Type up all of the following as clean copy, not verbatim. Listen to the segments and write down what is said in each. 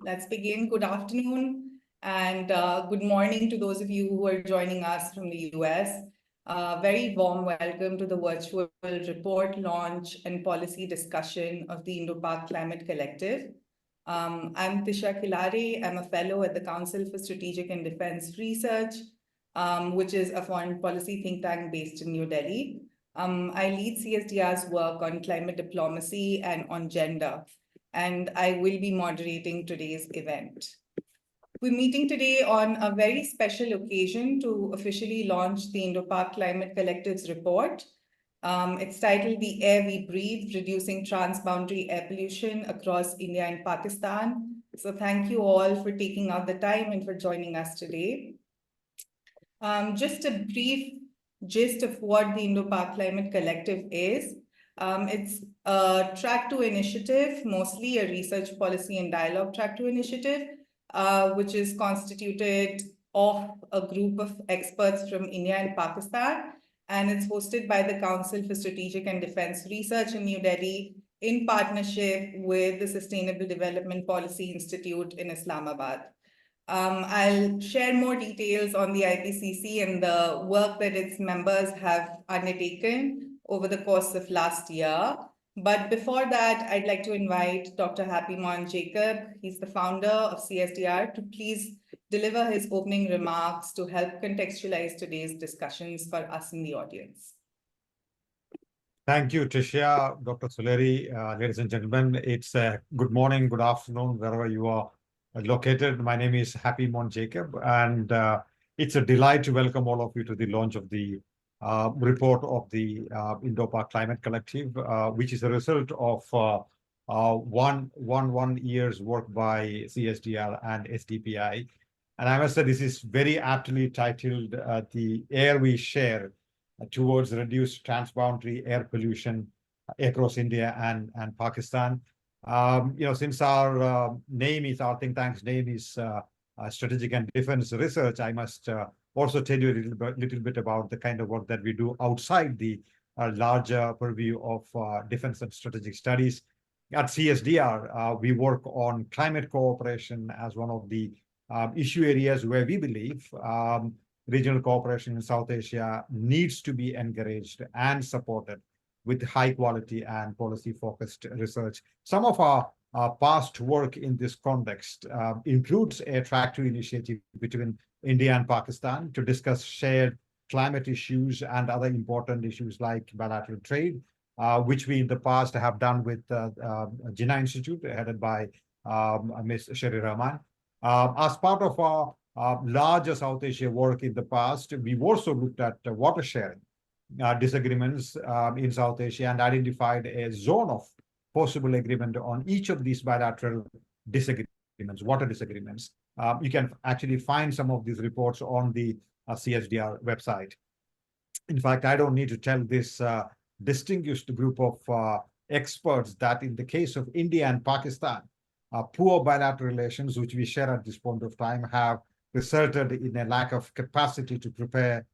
Let's begin. Good afternoon and good morning to those of you who are joining us from the US. Very warm welcome to the virtual report launch and policy discussion of the Indo-Pak Climate Collective. I'm Tisha Khilare. I'm a fellow at the Council for Strategic and Defense Research, which is a foreign policy think tank based in New Delhi. I lead CSDR's work on climate diplomacy and on gender, and I will be moderating today's event. We're meeting today on a very special occasion to officially launch the Indo-Pak Climate Collective's report. It's titled The Air We Breathe, Reducing Transboundary Air Pollution Across India and Pakistan. So thank you all for taking out the time and for joining us today. Just a brief gist of what the Indo-Pak Climate Collective is. It's a Track 2 initiative, mostly a research policy and dialogue Track 2 initiative, which is constituted of a group of experts from India and Pakistan. And it's hosted by the Council for Strategic and Defense Research in New Delhi in partnership with the Sustainable Development Policy Institute in Islamabad. I'll share more details on the IPCC and the work that its members have undertaken over the course of last year. But before that, I'd like to invite Dr. Happy Mon Jacob. He's the founder of CSDR, to please deliver his opening remarks to help contextualize today's discussions for us in the audience. Thank you, Tisha, Dr. Suleri. Ladies and gentlemen, it's good morning, good afternoon, wherever you are located. My name is Happy Mon Jacob, and it's a delight to welcome all of you to the launch of the report of the Indo-Pak Climate Collective, which is a result of one year's work by CSDR and SDPI. And I must say, this is very aptly titled The Air We Share Towards Reduced Transboundary Air Pollution Across India and Pakistan. Since our think tank's name is Strategic and Defense Research, I must also tell you a little bit about the kind of work that we do outside the larger purview of defense and strategic studies. At CSDR, we work on climate cooperation as one of the issue areas where we believe regional cooperation in South Asia needs to be encouraged and supported with high quality and policy focused research. Some of our past work in this context includes a Track 2 initiative between India and Pakistan to discuss shared climate issues and other important issues like bilateral trade, which we in the past have done with Jinnah Institute, headed by Ms. Sherry Rahman. As part of our larger South Asia work in the past, we've also looked at water sharing disagreements in South Asia and identified a zone of possible agreement on each of these bilateral disagreements, water disagreements. You can actually find some of these reports on the CSDR website. In fact, I don't need to tell this distinguished group of experts that in the case of India and Pakistan, poor bilateral relations, which we share at this point of time, have resulted in a lack of capacity to prepare,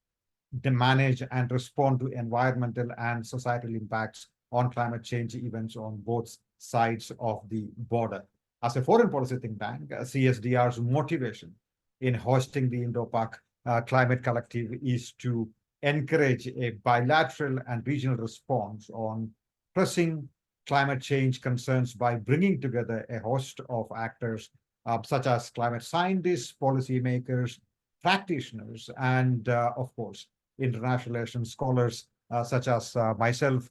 to manage, and respond to environmental and societal impacts on climate change events on both sides of the border. As a foreign policy think tank, CSDR's motivation in hosting the Indo-Pak Climate Collective is to encourage a bilateral and regional response on pressing climate change concerns by bringing together a host of actors such as climate scientists, policymakers, practitioners, and of course, international relations scholars such as myself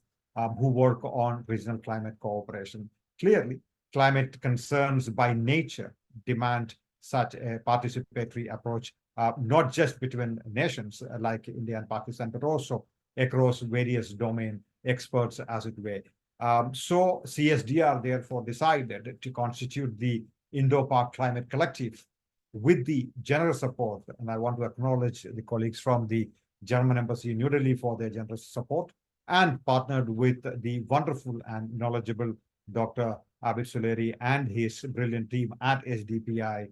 who work on regional climate cooperation. Clearly, climate concerns by nature demand such a participatory approach, not just between nations like India and Pakistan, but also across various domain experts, as it were. So CSDR therefore decided to constitute the Indo-Pak Climate Collective with the generous support, and I want to acknowledge the colleagues from the German Embassy in New Delhi for their generous support, and partnered with the wonderful and knowledgeable Dr. Abid Suleri and his brilliant team at SDPI,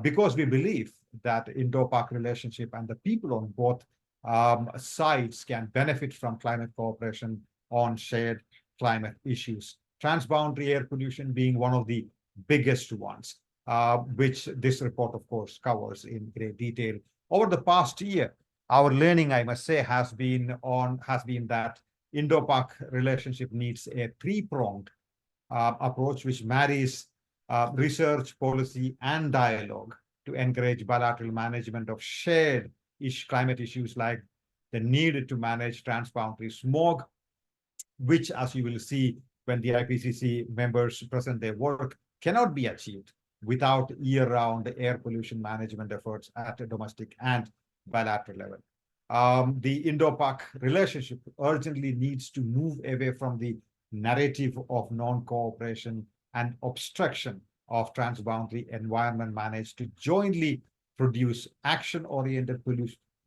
because we believe that Indo-Pak relationship and the people on both sides can benefit from climate cooperation on shared climate issues. Transboundary air pollution being one of the biggest ones. which this report, of course, covers in great detail. Over the past year, our learning, I must say, has been that Indo-Pak relationship needs a three-pronged approach, which marries research, policy, and dialogue to encourage bilateral management of shared climate issues like the need to manage transboundary smog, which, as you will see when the IPCC members present their work, cannot be achieved without year-round air pollution management efforts at a domestic and bilateral level. The Indo-Pak relationship urgently needs to move away from the narrative of non-cooperation and obstruction of transboundary environment managed to jointly produce action-oriented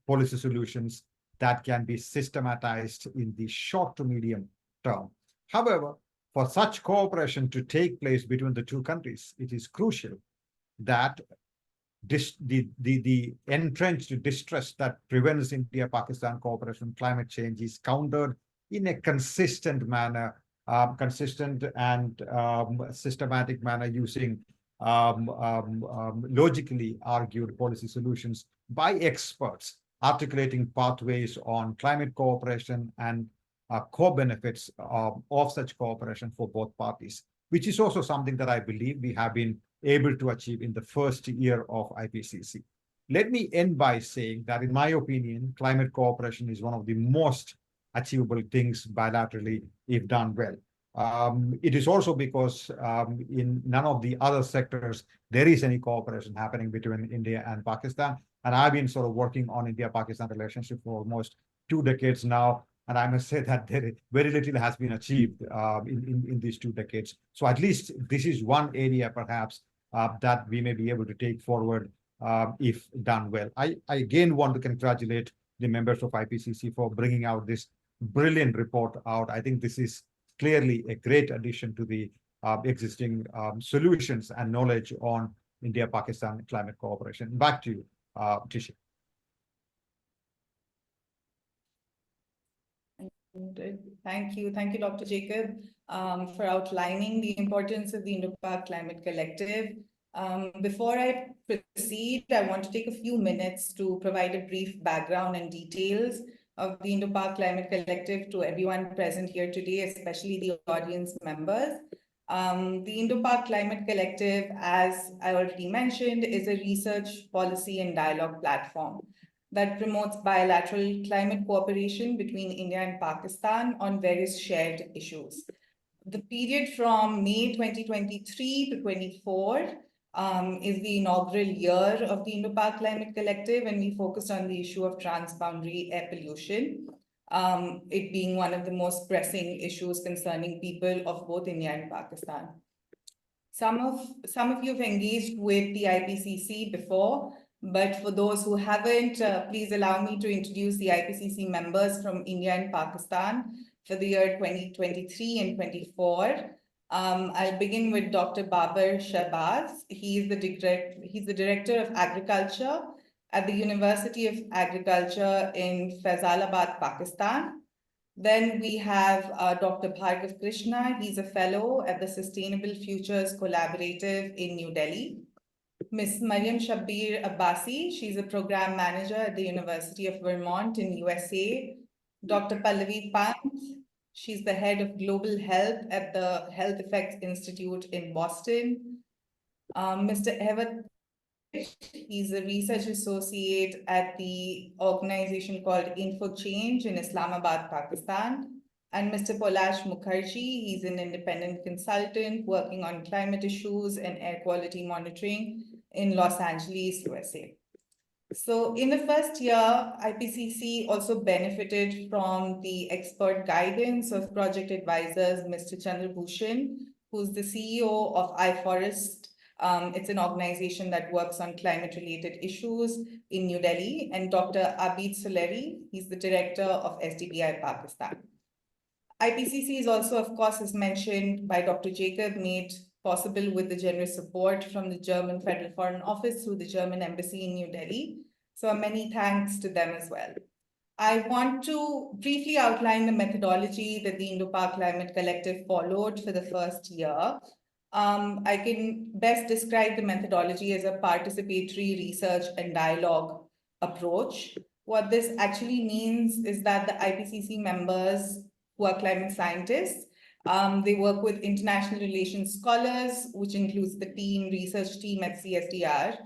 policy solutions that can be systematized in the short to medium term. However, for such cooperation to take place between the two countries, it is crucial that the entrenched distrust that prevents India-Pakistan cooperation on climate change is countered in a consistent manner, consistent and systematic manner using logically argued policy solutions by experts, articulating pathways on climate cooperation and co-benefits of such cooperation for both parties, which is also something that I believe we have been able to achieve in the first year of IPCC. Let me end by saying that, in my opinion, climate cooperation is one of the most achievable things bilaterally if done well. It is also because in none of the other sectors there is any cooperation happening between India and Pakistan. And I've been sort of working on India-Pakistan relationship for almost 2 decades now. And I must say that very little has been achieved in these 2 decades. So at least this is one area perhaps that we may be able to take forward if done well. I again want to congratulate the members of IPCC for bringing out this brilliant report out. I think this is clearly a great addition to the existing solutions and knowledge on India-Pakistan climate cooperation. Back to you, Tisha. Thank you, Dr. Jacob, for outlining the importance of the Indo-Pak Climate Collective. Before I proceed, I want to take a few minutes to provide a brief background and details of the Indo-Pak Climate Collective to everyone present here today, especially the audience members. The Indo-Pak Climate Collective, as I already mentioned, is a research, policy, and dialogue platform that promotes bilateral climate cooperation between India and Pakistan on various shared issues. The period from May 2023 to 24 is the inaugural year of the Indo-Pak Climate Collective, and we focused on the issue of transboundary air pollution, it being one of the most pressing issues concerning people of both India and Pakistan. Some of you have engaged with the IPCC before, but for those who haven't, please allow me to introduce the IPCC members from India and Pakistan for the year 2023 and 24. I'll begin with Dr. Babar Shahbaz. He's the Director of Agriculture at the University of Agriculture in Faisalabad, Pakistan. Then we have Dr. Bhargav Krishna. He's a fellow at the Sustainable Futures Collaborative in New Delhi. Ms. Mariam Shabbir Abbasi, she's a program manager at the University of Vermont in USA. Dr. Pallavi Pant, she's the head of global health at the Health Effects Institute in Boston. Mr. Evat, he's a research associate at the organization called InfoChange in Islamabad, Pakistan. And Mr. Polash Mukherjee, he's an independent consultant working on climate issues and air quality monitoring in Los Angeles, USA. So in the first year, IPCC also benefited from the expert guidance of project advisors, Mr. Chandrabhushan, who's the CEO of iForest. It's an organization that works on climate-related issues in New Delhi, and Dr. Abid Suleri, he's the director of SDPI Pakistan. IPCC is also, of course, as mentioned by Dr. Jacob, made possible with the generous support from the German Federal Foreign Office through the German Embassy in New Delhi. So many thanks to them as well. I want to briefly outline the methodology that the Indo-Pak Climate Collective followed for the first year. I can best describe the methodology as a participatory research and dialogue approach. What this actually means is that the IPCC members who are climate scientists, they work with international relations scholars, which includes the research team at CSDR,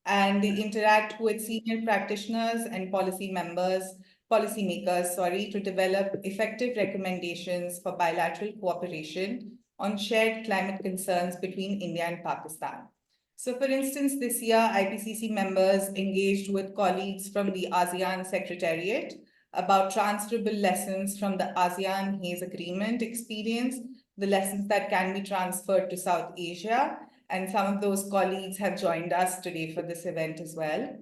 and they interact with senior practitioners and policymakers, to develop effective recommendations for bilateral cooperation on shared climate concerns between India and Pakistan. So for instance, this year, IPCC members engaged with colleagues from the ASEAN Secretariat about transferable lessons from the ASEAN Haze Agreement experience, the lessons that can be transferred to South Asia. And some of those colleagues have joined us today for this event as well.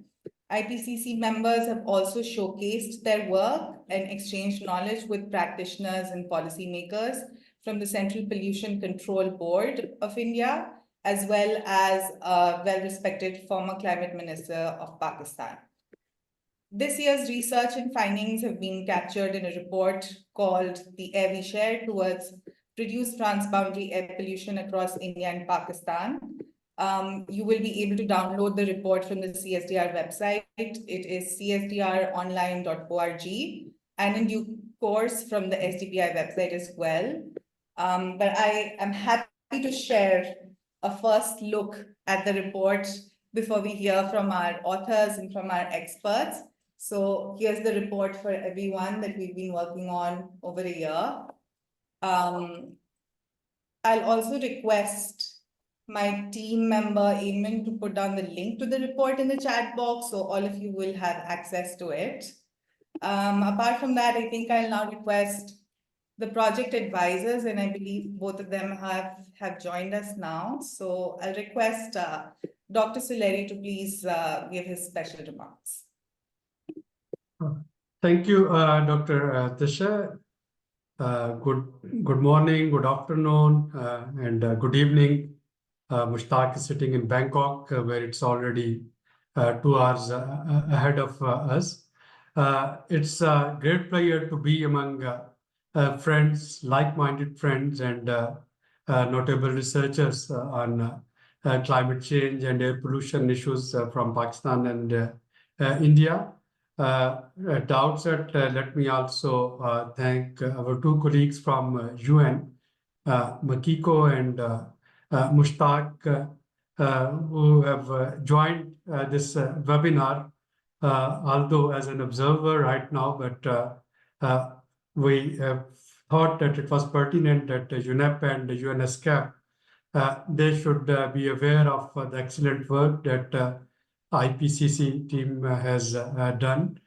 IPCC members have also showcased their work and exchanged knowledge with practitioners and policymakers from the Central Pollution Control Board of India, as well as a well-respected former climate minister of Pakistan. This year's research and findings have been captured in a report called The Air We Share Towards Reduced Transboundary Air Pollution Across India and Pakistan. You will be able to download the report from the CSDR website. It is csdronline.org, and in due course from the SDPI website as well. But I am happy to share a first look at the report before we hear from our authors and from our experts. So here's the report for everyone that we've been working on over a year. I'll also request my team member, Eamon, to put down the link to the report in the chat box, so all of you will have access to it. Apart from that, I think I'll now request the project advisors, and I believe both of them have joined us now. So I'll request Dr. Suleri to please give his special remarks. Thank you, Dr. Tisha. Good morning, good afternoon, and good evening. Mushtaq is sitting in Bangkok, where it's already 2 hours ahead of us. It's a great pleasure to be among friends, like-minded friends, and notable researchers on climate change and air pollution issues from Pakistan and India. At the outset, let me also thank our 2 colleagues from UN, Makiko and Mushtaq, who have joined this webinar, although as an observer right now, but we have thought that it was pertinent that UNEP and UNESCAP, they should be aware of the excellent work that IPCC team has done,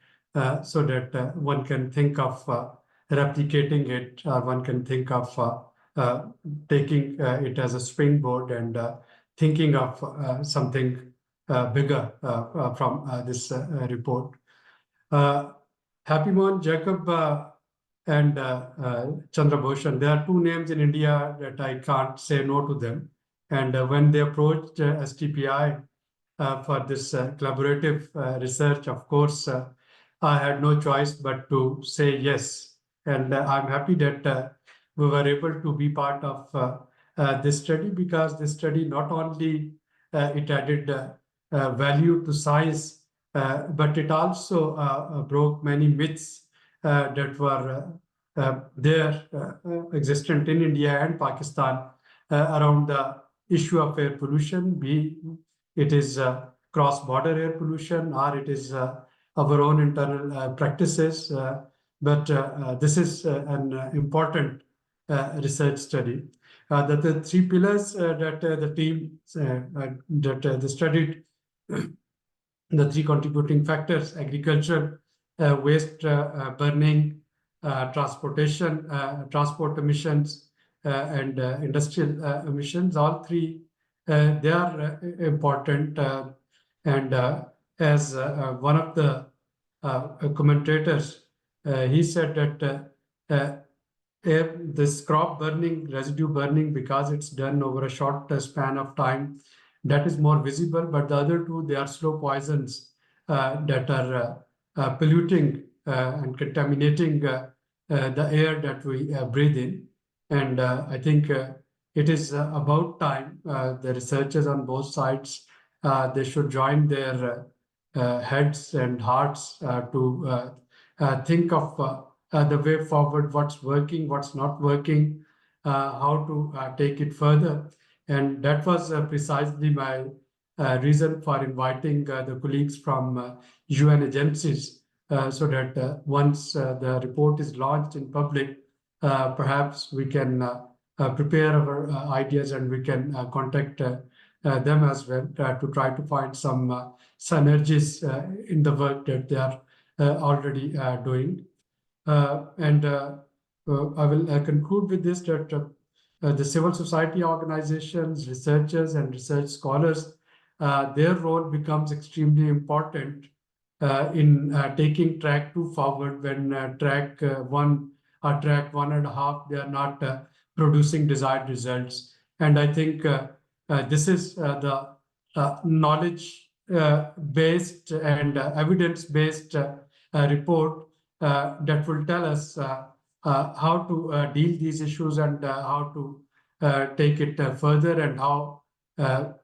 so that one can think of replicating it, or one can think of taking it as a springboard and thinking of something bigger from this report. Happy Mohan, Jacob, and Chandra Bhushan, there are 2 names in India that I can't say no to them. And when they approached SDPI for this collaborative research, of course, I had no choice but to say yes. And I'm happy that we were able to be part of this study, because this study not only it added value to science, but it also broke many myths that were existent in India and Pakistan around the issue of air pollution, be it is cross-border air pollution, or it is our own internal practices. But this is an important research study. The 3 pillars that the team that they studied, the 3 contributing factors: agriculture, waste burning, transport emissions, and industrial emissions. All 3 they are important, and as one of the commentators, he said that this crop burning, residue burning, because it's done over a short span of time, that is more visible, but the other 2, they are slow poisons that are polluting and contaminating the air that we breathe in. And I think it is about time the researchers on both sides, they should join their heads and hearts to think of the way forward, what's working, what's not working, how to take it further. And that was precisely my reason for inviting the colleagues from UN agencies, so that once the report is launched in public, perhaps we can prepare our ideas and we can contact them as well to try to find some synergies in the work that they are already doing. I will conclude with this, that the civil society organizations, researchers, and research scholars, their role becomes extremely important in taking track 2 forward when track 1 or track 1.5, they are not producing desired results. And I think this is the knowledge based and evidence-based report that will tell us how to deal these issues and how to take it further, and how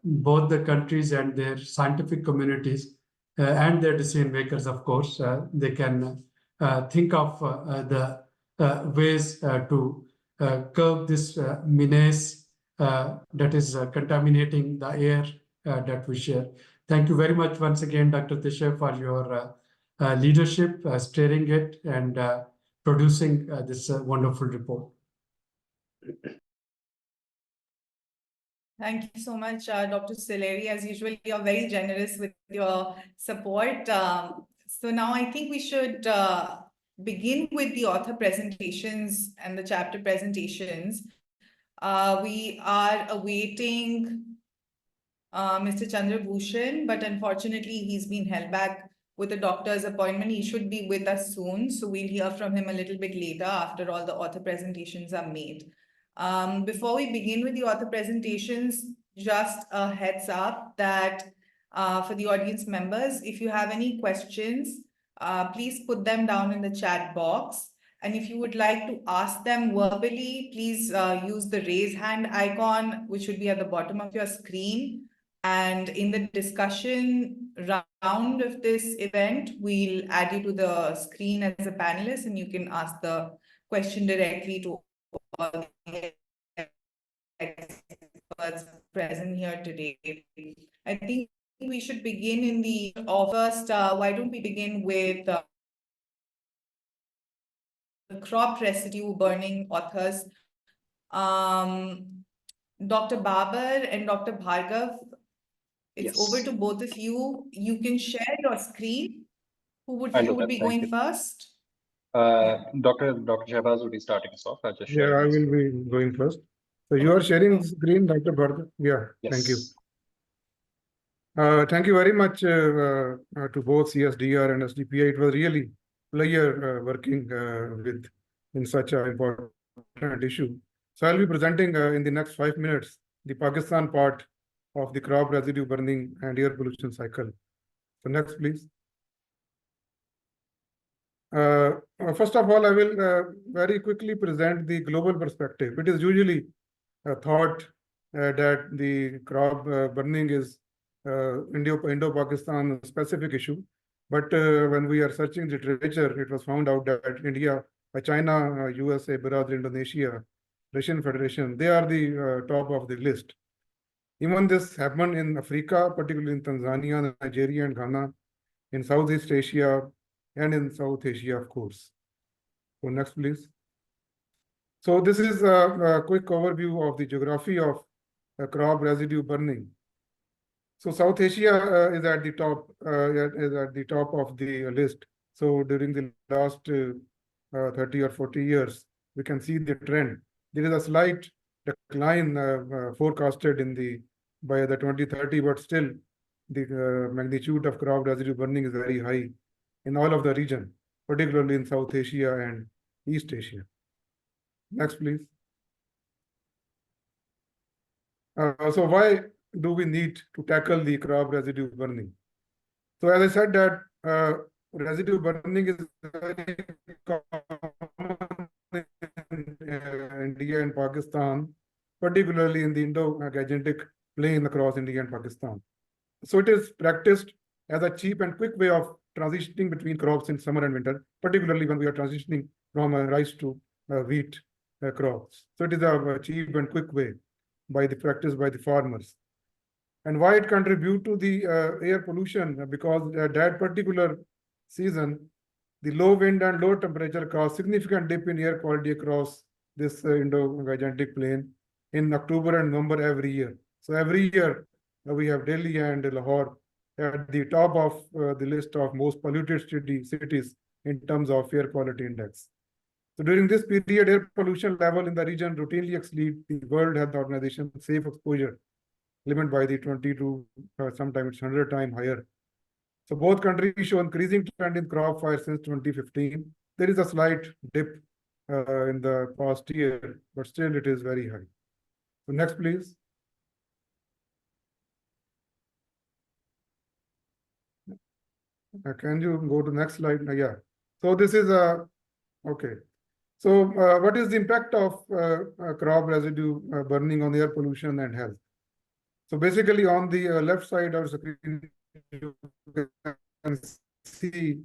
both the countries and their scientific communities and their decision makers, of course, they can think of the ways to curb this menace that is contaminating the air that we share. Thank you very much once again, Dr. Tisha, for your leadership, steering it, and producing this wonderful report. Thank you so much, Dr. Sileri. As usual, you're very generous with your support. So now I think we should begin with the author presentations and the chapter presentations. We are awaiting Mr. Chandra Bhushan, but unfortunately he's been held back with a doctor's appointment. He should be with us soon, so we'll hear from him a little bit later after all the author presentations are made. Before we begin with the author presentations, just a heads up that for the audience members, if you have any questions, please put them down in the chat box. And if you would like to ask them verbally, please use the raise hand icon, which would be at the bottom of your screen. And in the discussion round of this event, we'll add you to the screen as a panelist, and you can ask the question directly to all the experts present here today. I think we should begin in the first. Why don't we begin with the crop residue burning authors, Dr. Babar and Dr. Bhargav. It's over to both of you. You can share your screen. Who would be going first? Dr. Shahbaz will be starting us off. I'll just share. I will be going first. So you are sharing the screen, Dr. Bhargav? Yeah, yes. Thank you. Thank you very much to both CSDR and SDPI. It was really pleasure working in such an important issue. So I'll be presenting in the next 5 minutes the Pakistan part of the crop residue burning and air pollution cycle. So next, please. First of all, I will very quickly present the global perspective. It is usually thought that the crop burning is Indo-Pakistan specific issue. But when we are searching the literature, it was found out that India, China, USA, Brazil, Indonesia, Russian Federation, they are the top of the list. Even this happened in Africa, particularly in Tanzania, Nigeria, and Ghana, in Southeast Asia, and in South Asia, of course. So next, please. So this is a quick overview of the geography of crop residue burning. So South Asia is at the top of the list. So during the last 30 or 40 years, we can see the trend. There is a slight decline forecasted by the 2030, but still the magnitude of crop residue burning is very high in all of the region, particularly in South Asia and East Asia. Next, please. So why do we need to tackle the crop residue burning? So as I said that residue burning is very common in India and Pakistan, particularly in the Indo-Gangetic Plain across India and Pakistan. So it is practiced as a cheap and quick way of transitioning between crops in summer and winter, particularly when we are transitioning from rice to wheat crops. So it is a cheap and quick way practiced by the farmers. And why it contribute to the air pollution? Because at that particular season, the low wind and low temperature cause significant dip in air quality across this Indo-Gangetic Plain in October and November every year. So every year we have Delhi and Lahore at the top of the list of most polluted cities in terms of air quality index. So during this period, air pollution level in the region routinely exceed the World Health Organization safe exposure limit by the 20 to sometimes it's 100 times higher. So both countries show increasing trend in crop fire since 2015. There is a slight dip in the past year, but still it is very high. So next, please. Can you go to next slide? Yeah. So this is okay. So what is the impact of crop residue burning on air pollution and health? So basically on the left side of the screen, you can see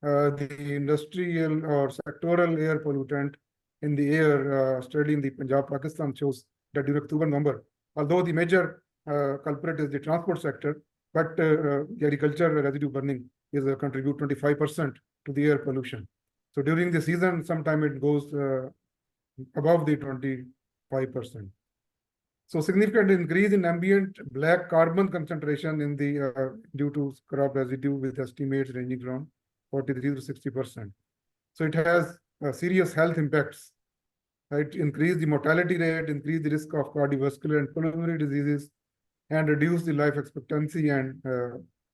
the industrial or sectoral air pollutant in the air study in the Punjab, Pakistan shows that during October, November, although the major culprit is the transport sector, but the agriculture residue burning is contribute 25% to the air pollution. So during the season, sometime it goes above the 25%. So significant increase in ambient black carbon concentration in the due to crop residue with estimates ranging from 43 to 60%. So it has serious health impacts. It increase the mortality rate, increase the risk of cardiovascular and pulmonary diseases, and reduce the life expectancy and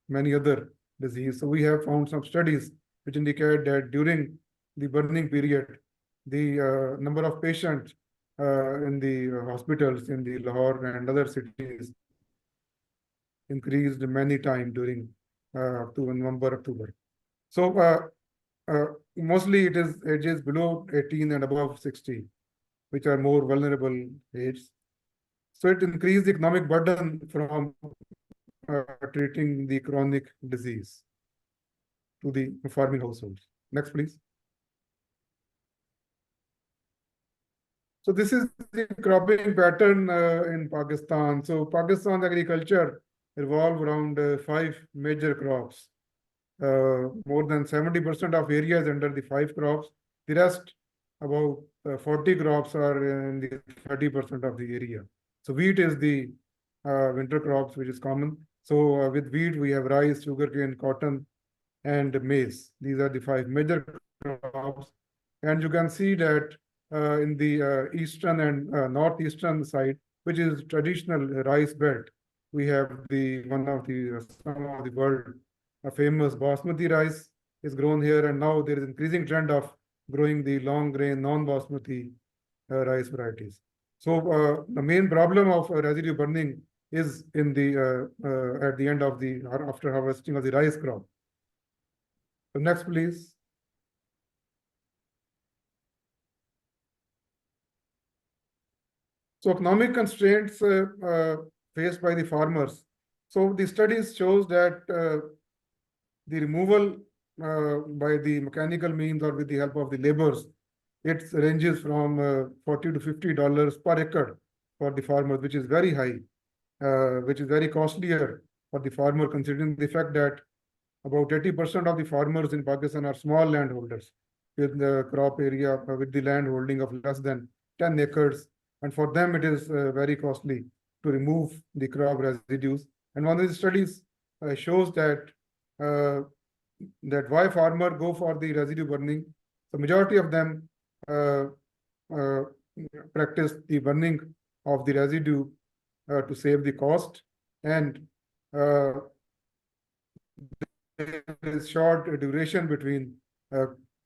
many other diseases. So we have found some studies which indicate that during the burning period, the number of patients in the hospitals in the Lahore and other cities increased many times during November, October. So mostly it is ages below 18 and above 60, which are more vulnerable ages. So it increased the economic burden from treating the chronic disease to the farming households. Next, please. So this is the cropping pattern in Pakistan. So Pakistan's agriculture revolves around 5 major crops. More than 70% of area is under the 5 crops. The rest, about 40 crops are in the 30% of the area. So wheat is the winter crops, which is common. So with wheat, we have rice, sugarcane, cotton, and maize. These are the 5 major crops. And you can see that in the eastern and northeastern side, which is traditional rice belt, we have some of the world famous basmati rice is grown here, and now there is increasing trend of growing the long grain non-basmati rice varieties. So the main problem of residue burning is in the at the end of the after harvesting of the rice crop. So next, please. So economic constraints faced by the farmers. So the studies shows that the removal by the mechanical means or with the help of the laborers, it ranges from $40 to $50 per acre for the farmers, which is very high, which is very costlier for the farmer, considering the fact that about 80% of the farmers in Pakistan are small landholders with the crop area with the land holding of less than 10 acres. And for them, it is very costly to remove the crop residues. And one of the studies shows that why farmer go for the residue burning. The majority of them practice the burning of the residue to save the cost, and there is short duration between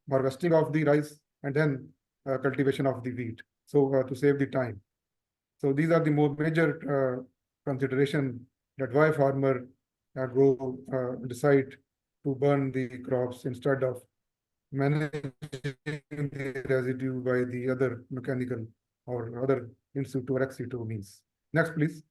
harvesting of the rice and then cultivation of the wheat. So to save the time. So these are the more major consideration that why farmer decide to burn the crops instead of managing the residue by the other mechanical or other in situ or ex situ means. Next, please.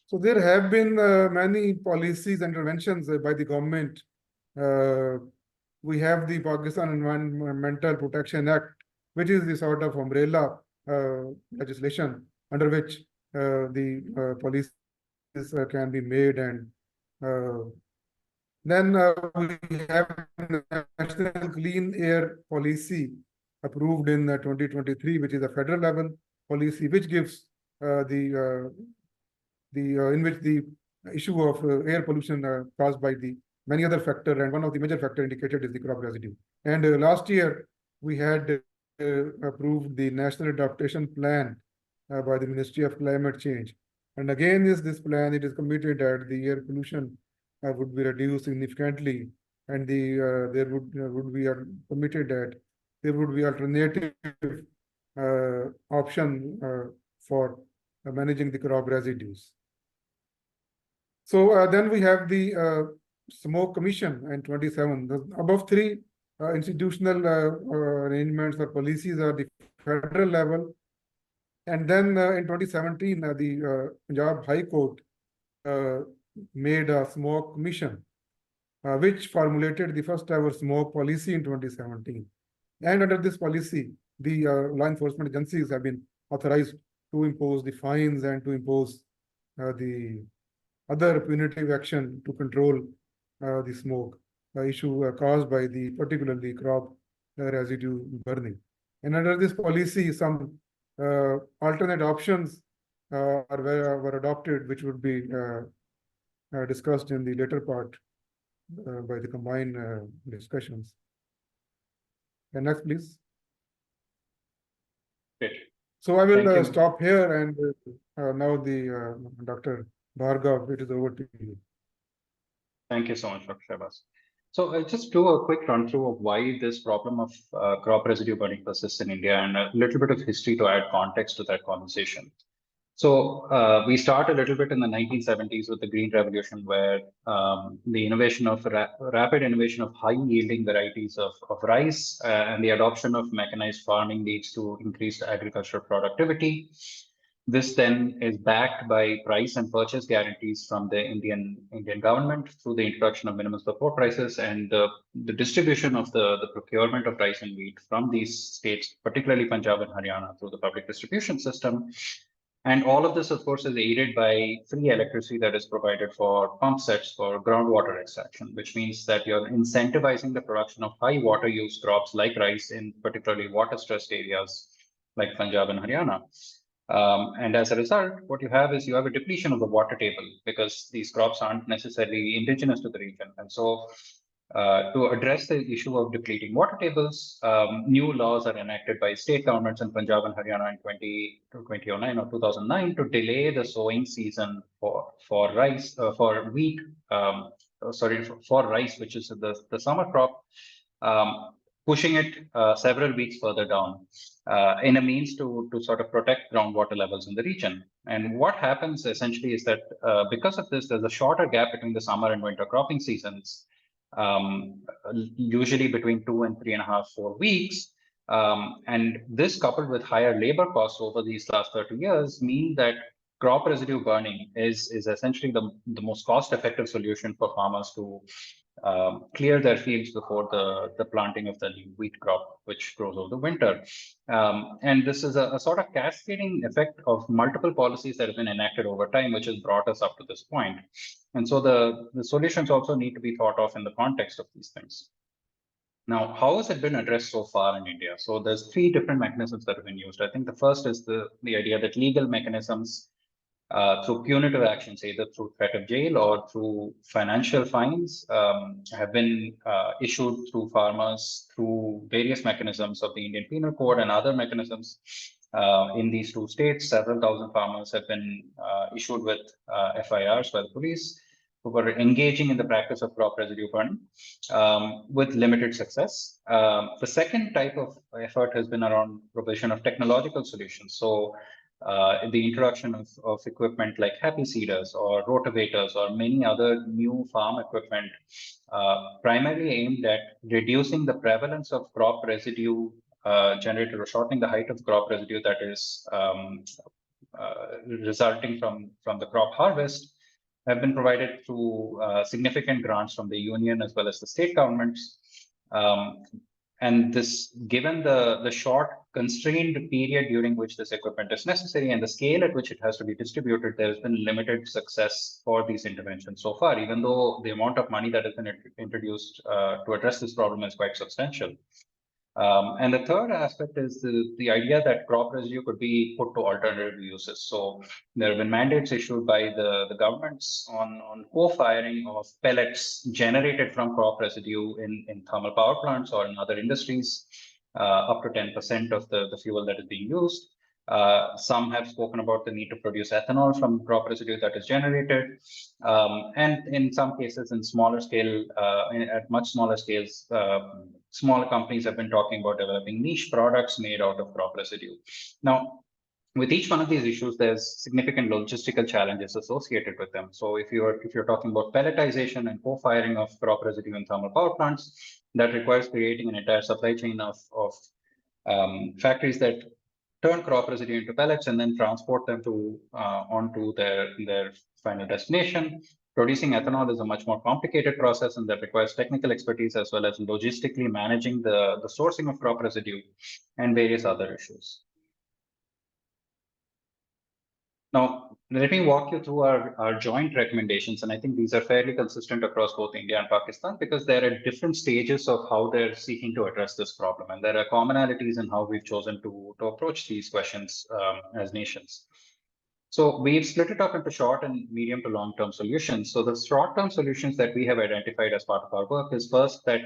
So there have been many policies interventions by the government. We have the Pakistan Environmental Protection Act, which is the sort of umbrella legislation under which the policies can be made, and then we have National Clean Air Policy approved in 2023, which is a federal level policy, which gives in which the issue of air pollution caused by the many other factors, and one of the major factor indicated is the crop residue. And last year we had approved the National Adaptation Plan by the Ministry of Climate Change. And again, this plan, it is committed that the air pollution would be reduced significantly, and there would be committed that there would be alternative option for managing the crop residues. So then we have the Smoke Commission in 27. The above three institutional arrangements or policies are the federal level. And then in 2017, the Punjab High Court made a Smoke Commission, which formulated the first ever smoke policy in 2017. And under this policy, the law enforcement agencies have been authorized to impose the fines and to impose the other punitive action to control the smoke issue caused by the particularly crop residue burning. And under this policy, some alternate options were adopted, which would be discussed in the later part by the combined discussions. And next, please. Great. So I will stop here, and now the Dr. Bhargav, it is over to you. Thank you so much, Dr. Shahbaz. So I'll just do a quick run through of why this problem of crop residue burning persists in India, and a little bit of history to add context to that conversation. So we start a little bit in the 1970s with the Green Revolution, where the innovation of rapid innovation of high-yielding varieties of rice and the adoption of mechanized farming leads to increased agricultural productivity. This then is backed by price and purchase guarantees from the Indian government through the introduction of minimum support prices and the distribution of the procurement of rice and wheat from these states, particularly Punjab and Haryana, through the public distribution system. And all of this, of course, is aided by free electricity that is provided for pump sets for groundwater extraction, which means that you're incentivizing the production of high water use crops like rice in particularly water-stressed areas like Punjab and Haryana. And as a result, what you have is you have a depletion of the water table because these crops aren't necessarily indigenous to the region. And so to address the issue of depleting water tables, new laws are enacted by state governments in Punjab and Haryana in 2009 or 2009 to delay the sowing season for rice, for wheat, for rice, which is the summer crop, pushing it several weeks further down in a means to sort of protect groundwater levels in the region. And what happens essentially is that because of this, there's a shorter gap between the summer and winter cropping seasons, usually between 2 and 3.5, 4 weeks. And this coupled with higher labor costs over these last 30 years mean that crop residue burning is essentially the most cost-effective solution for farmers to clear their fields before the planting of the wheat crop, which grows over the winter. And this is a sort of cascading effect of multiple policies that have been enacted over time, which has brought us up to this point. And so the solutions also need to be thought of in the context of these things. Now, how has it been addressed so far in India? So there's 3 different mechanisms that have been used. I think the first is the idea that legal mechanisms through punitive actions, either through threat of jail or through financial fines, have been issued through farmers through various mechanisms of the Indian Penal Code and other mechanisms. In these 2 states, several thousand farmers have been issued with FIRs by the police who were engaging in the practice of crop residue burning with limited success. The second type of effort has been around provision of technological solutions. So the introduction of equipment like happy seeders or rotavators or many other new farm equipment, primarily aimed at reducing the prevalence of crop residue generated or shortening the height of crop residue that is resulting from the crop harvest, have been provided through significant grants from the union as well as the state governments. And this, given the short constrained period during which this equipment is necessary and the scale at which it has to be distributed, there has been limited success for these interventions so far, even though the amount of money that has been introduced to address this problem is quite substantial. And the third aspect is the idea that crop residue could be put to alternative uses. So there have been mandates issued by the governments on co-firing of pellets generated from crop residue in thermal power plants or in other industries, up to 10% of the fuel that is being used. Some have spoken about the need to produce ethanol from crop residue that is generated. And in some cases, in smaller scale, at much smaller scales, smaller companies have been talking about developing niche products made out of crop residue. Now, with each one of these issues, there's significant logistical challenges associated with them. So if you're talking about pelletization and co-firing of crop residue in thermal power plants, that requires creating an entire supply chain of factories that turn crop residue into pellets and then transport them to onto their final destination. Producing ethanol is a much more complicated process and that requires technical expertise as well as logistically managing the sourcing of crop residue and various other issues. Now, let me walk you through our joint recommendations, and I think these are fairly consistent across both India and Pakistan because they're at different stages of how they're seeking to address this problem, and there are commonalities in how we've chosen to approach these questions as nations. So we've split it up into short and medium to long-term solutions. So the short-term solutions that we have identified as part of our work is first that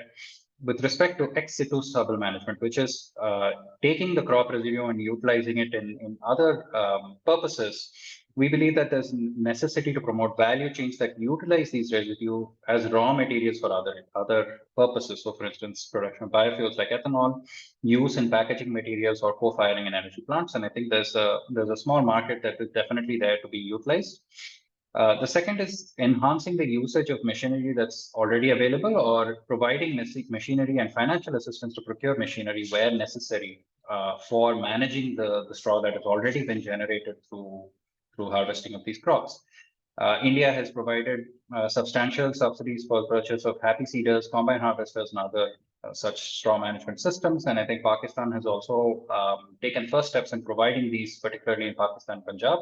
with respect to ex situ stubble management, which is taking the crop residue and utilizing it in other purposes, we believe that there's necessity to promote value chains that utilize these residue as raw materials for other purposes. So for instance, production of biofuels like ethanol, use in packaging materials or co-firing in energy plants. And I think there's a small market that is definitely there to be utilized. The second is enhancing the usage of machinery that's already available or providing machinery and financial assistance to procure machinery where necessary for managing the straw that has already been generated through harvesting of these crops. India has provided substantial subsidies for purchase of happy seeders, combine harvesters, and other such straw management systems. And I think Pakistan has also taken first steps in providing these, particularly in Pakistan, Punjab.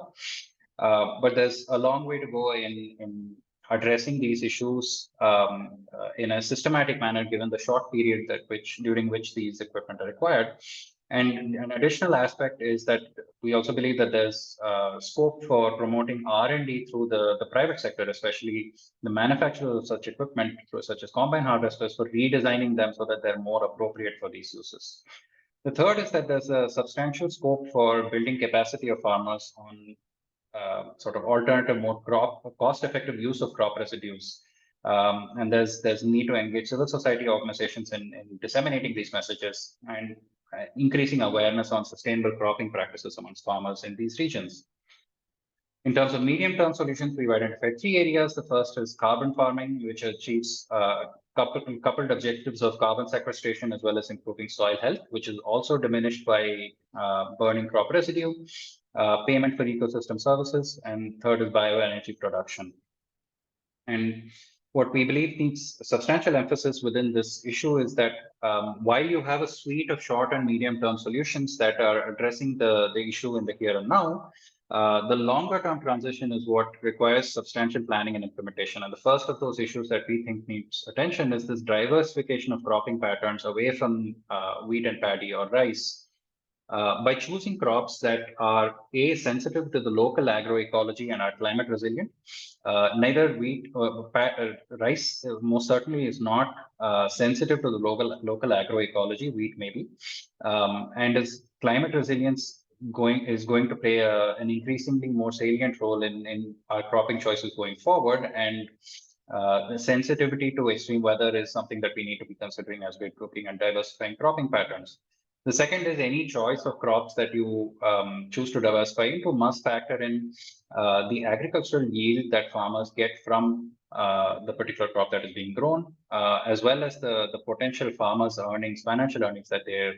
But there's a long way to go in addressing these issues in a systematic manner, given the short period during which these equipment are required. And an additional aspect is that we also believe that there's scope for promoting R&D through the private sector, especially the manufacturers of such equipment, such as combine harvesters, for redesigning them so that they're more appropriate for these uses. The third is that there's a substantial scope for building capacity of farmers on sort of alternative, more cost-effective use of crop residues. And there's need to engage civil society organizations in disseminating these messages and increasing awareness on sustainable cropping practices amongst farmers in these regions. In terms of medium-term solutions, we've identified 3 areas. The first is carbon farming, which achieves coupled objectives of carbon sequestration as well as improving soil health, which is also diminished by burning crop residue, payment for ecosystem services, and third is bioenergy production. And what we believe needs substantial emphasis within this issue is that while you have a suite of short and medium-term solutions that are addressing the issue in the here and now, the longer-term transition is what requires substantial planning and implementation. And the first of those issues that we think needs attention is this diversification of cropping patterns away from wheat and paddy or rice. By choosing crops that are sensitive to the local agroecology and are climate resilient. Neither wheat or rice most certainly is not sensitive to the local agroecology. Wheat maybe, and as climate resilience is going to play an increasingly more salient role in our cropping choices going forward, and the sensitivity to extreme weather is something that we need to be considering as we're looking at diversifying cropping patterns. The second is any choice of crops that you choose to diversify into must factor in the agricultural yield that farmers get from the particular crop that is being grown, as well as the potential farmers' earnings, financial earnings that they're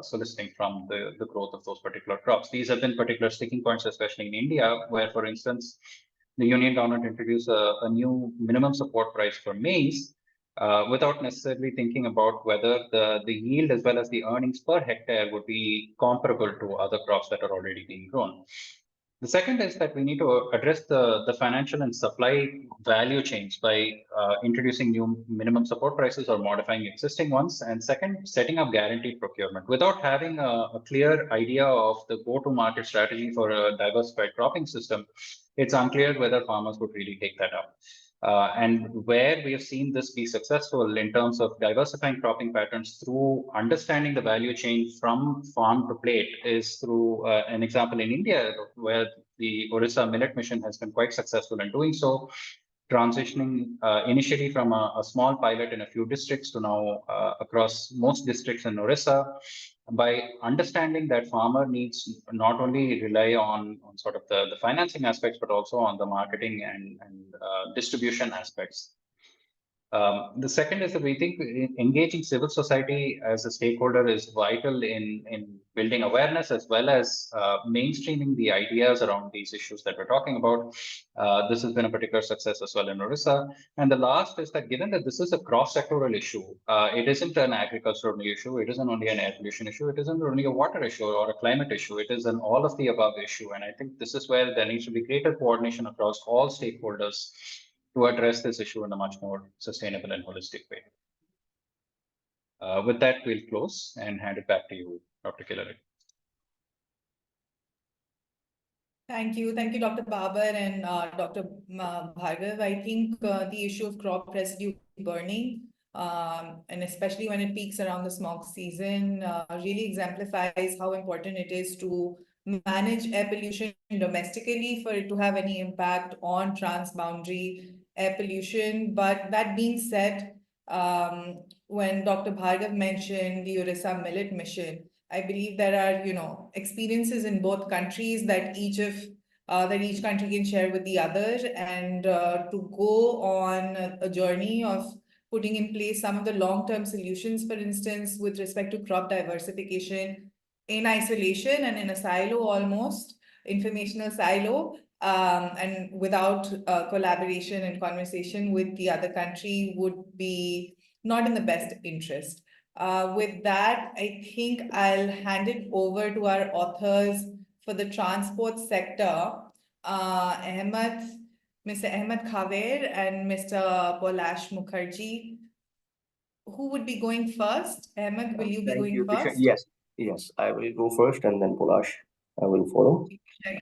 soliciting from the growth of those particular crops. These have been particular sticking points, especially in India, where, for instance, the union government introduced a new minimum support price for maize, without necessarily thinking about whether the yield as well as the earnings per hectare would be comparable to other crops that are already being grown. The second is that we need to address the financial and supply value chains by introducing new minimum support prices or modifying existing ones. And second, setting up guaranteed procurement. Without having a clear idea of the go-to-market strategy for a diversified cropping system, it's unclear whether farmers would really take that up. And where we have seen this be successful in terms of diversifying cropping patterns through understanding the value chain from farm to plate is through an example in India, where the Orissa Millet Mission has been quite successful in doing so, transitioning initially from a small pilot in a few districts to now across most districts in Orissa, by understanding that farmer needs not only rely on sort of the financing aspects, but also on the marketing and distribution aspects. The second is that we think engaging civil society as a stakeholder is vital in building awareness as well as mainstreaming the ideas around these issues that we're talking about. This has been a particular success as well in Orissa. And the last is that given that this is a cross-sectoral issue, it isn't an agricultural issue, it isn't only an air pollution issue, it isn't only a water issue or a climate issue, it is an all of the above issue. And I think this is where there needs to be greater coordination across all stakeholders to address this issue in a much more sustainable and holistic way. With that, we'll close and hand it back to you, Dr. Killary. Thank you, Dr. Babar and Dr. Bhargav. I think the issue of crop residue burning, and especially when it peaks around the smog season, really exemplifies how important it is to manage air pollution domestically for it to have any impact on transboundary air pollution. But that being said, when Dr. Bhargav mentioned the Orissa Millet Mission, I believe there are, experiences in both countries that each country can share with the other, and to go on a journey of putting in place some of the long-term solutions, for instance, with respect to crop diversification in isolation and in a silo almost, informational silo, and without collaboration and conversation with the other country would be not in the best interest. With that, I think I'll hand it over to our authors for the transport sector, Mr. Ahmed Khaver and Mr. Polash Mukherjee. Who would be going first? Ahmed, will you be going first? Yes, I will go first and then Polash, I will follow. Okay.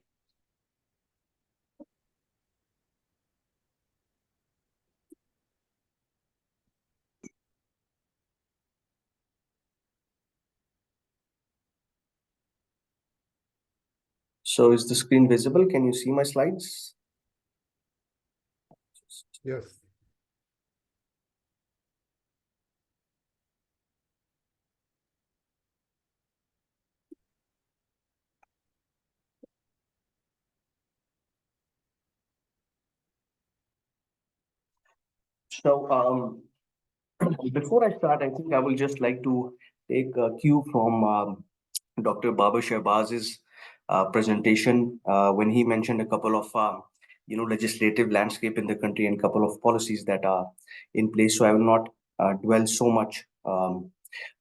So is the screen visible? Can you see my slides? Yes. So before I start, I think I will just like to take a cue from Dr. Babar Shahbaz's presentation when he mentioned a couple of legislative landscape in the country and a couple of policies that are in place. So I will not dwell so much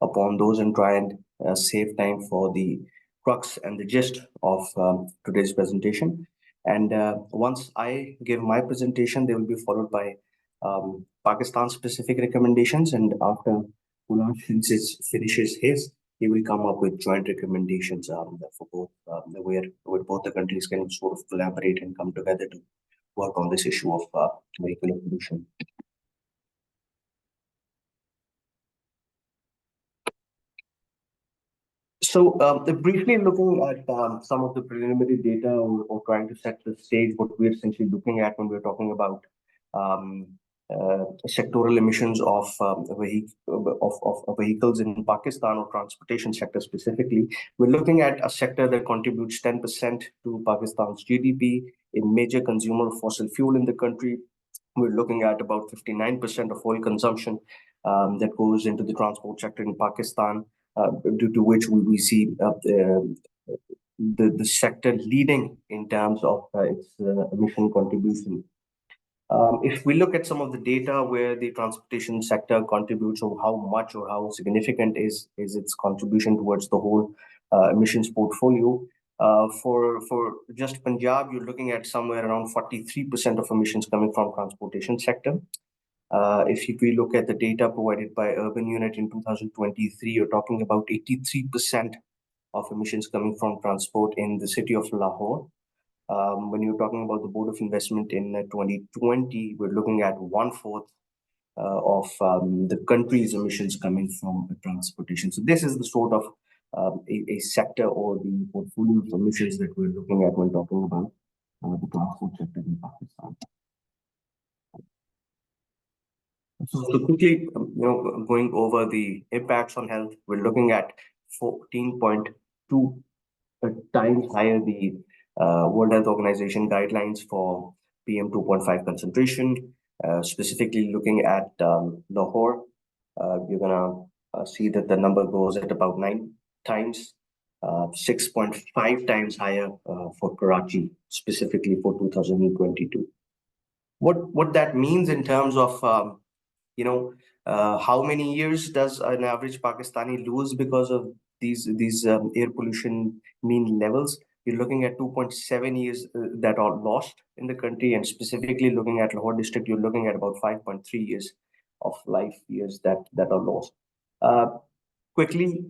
upon those and try and save time for the crux and the gist of today's presentation. And once I give my presentation, they will be followed by Pakistan-specific recommendations, and after Polash finishes his, he will come up with joint recommendations for both, where both the countries can sort of collaborate and come together to work on this issue of vehicular pollution. So briefly looking at some of the preliminary data or trying to set the stage, what we're essentially looking at when we're talking about sectoral emissions of vehicles in Pakistan or transportation sector specifically, we're looking at a sector that contributes 10% to Pakistan's GDP, a major consumer of fossil fuel in the country. We're looking at about 59% of oil consumption that goes into the transport sector in Pakistan, due to which we see the sector leading in terms of its emission contribution. If we look at some of the data where the transportation sector contributes, or how much or how significant is its contribution towards the whole emissions portfolio, for just Punjab, you're looking at somewhere around 43% of emissions coming from transportation sector. If we look at the data provided by Urban Unit in 2023, you're talking about 83% of emissions coming from transport in the city of Lahore. When you're talking about the Board of Investment in 2020, we're looking at 1/4 of the country's emissions coming from transportation. So this is the sort of a sector or the portfolio of emissions that we're looking at when talking about the transport sector in Pakistan. So quickly, going over the impacts on health, we're looking at 14.2 times higher the World Health Organization guidelines for PM 2.5 concentration. Specifically looking at Lahore, you're gonna see that the number goes at about 9 times, 6.5 times higher for Karachi, specifically for 2022. What that means in terms of how many years does an average Pakistani lose because of these air pollution mean levels? You're looking at 2.7 years that are lost in the country, and specifically looking at Lahore district, you're looking at about 5.3 years of life years that are lost. Quickly,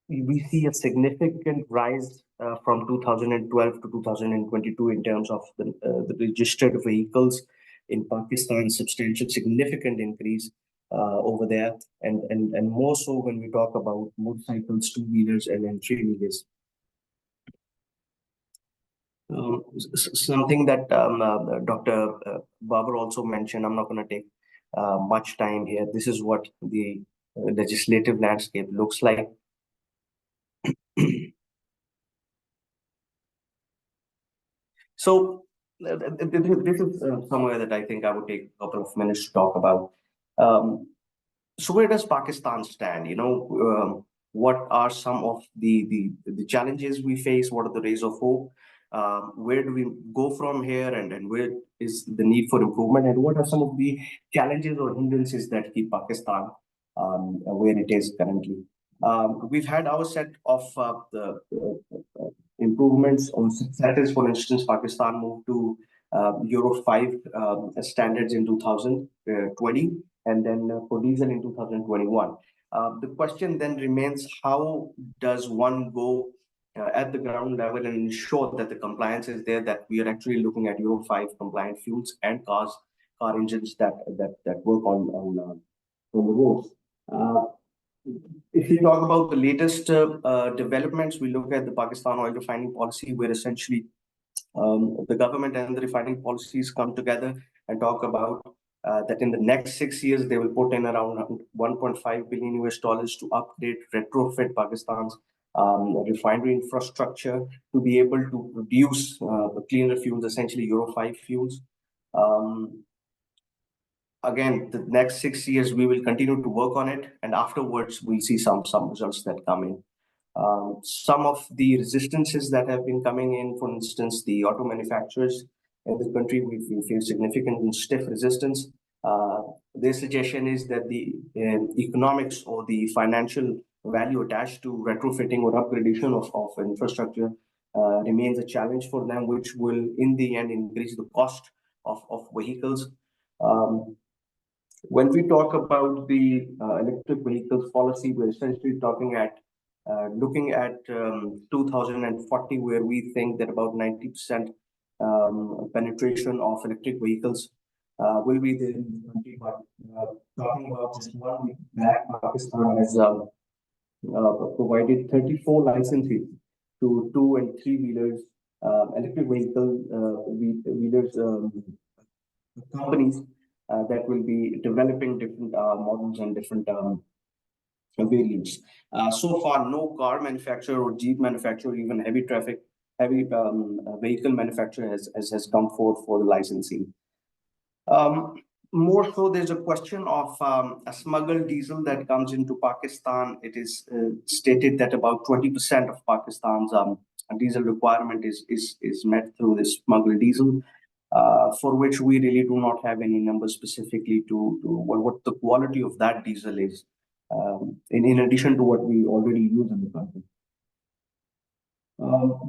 we see a significant rise from 2012 to 2022 in terms of the registered vehicles in Pakistan, substantial, significant increase over there, and more so when we talk about motorcycles, two-wheelers, and then three-wheelers. Something that Dr. Babar also mentioned, I'm not going to take much time here. This is what the legislative landscape looks like. So this is somewhere that I think I would take a couple of minutes to talk about. So where does Pakistan stand? What are some of the challenges we face? What are the rays of hope? Where do we go from here, and where is the need for improvement? And what are some of the challenges or hindrances that keep Pakistan where it is currently? We've had our set of the improvements on status. For instance, Pakistan moved to Euro 5 standards in 2020, and then for diesel in 2021. The question then remains, how does one go at the ground level and ensure that the compliance is there, that we are actually looking at Euro 5 compliant fuels and car engines that work on the roads. If we talk about the latest developments, we look at the Pakistan oil refining policy, where essentially the government and the refining policies come together and talk about that in the next 6 years, they will put in around $1.5 billion to upgrade, retrofit Pakistan's refinery infrastructure to be able to produce cleaner fuels, essentially Euro 5 fuels. Again, the next 6 years, we will continue to work on it, and afterwards, we'll see some results that come in. Some of the resistances that have been coming in, for instance, the auto manufacturers in the country, we feel significant and stiff resistance. Their suggestion is that the economics or the financial value attached to retrofitting or upgradation of infrastructure remains a challenge for them, which will, in the end, increase the cost of vehicles. When we talk about the electric vehicles policy, we're essentially talking at looking at 2040, where we think that about 90% penetration of electric vehicles will be there in the country. But talking about just 1 week back, Pakistan has provided 34 licenses to 2- and 3-wheelers, electric vehicle wheelers companies that will be developing different models and different variants. So far, no car manufacturer or Jeep manufacturer, even heavy vehicle manufacturer has come forth for the licensing. More so, there's a question of a smuggled diesel that comes into Pakistan. It is stated that about 20% of Pakistan's diesel requirement is met through this smuggled diesel, for which we really do not have any numbers specifically to what the quality of that diesel is, in addition to what we already use in the country.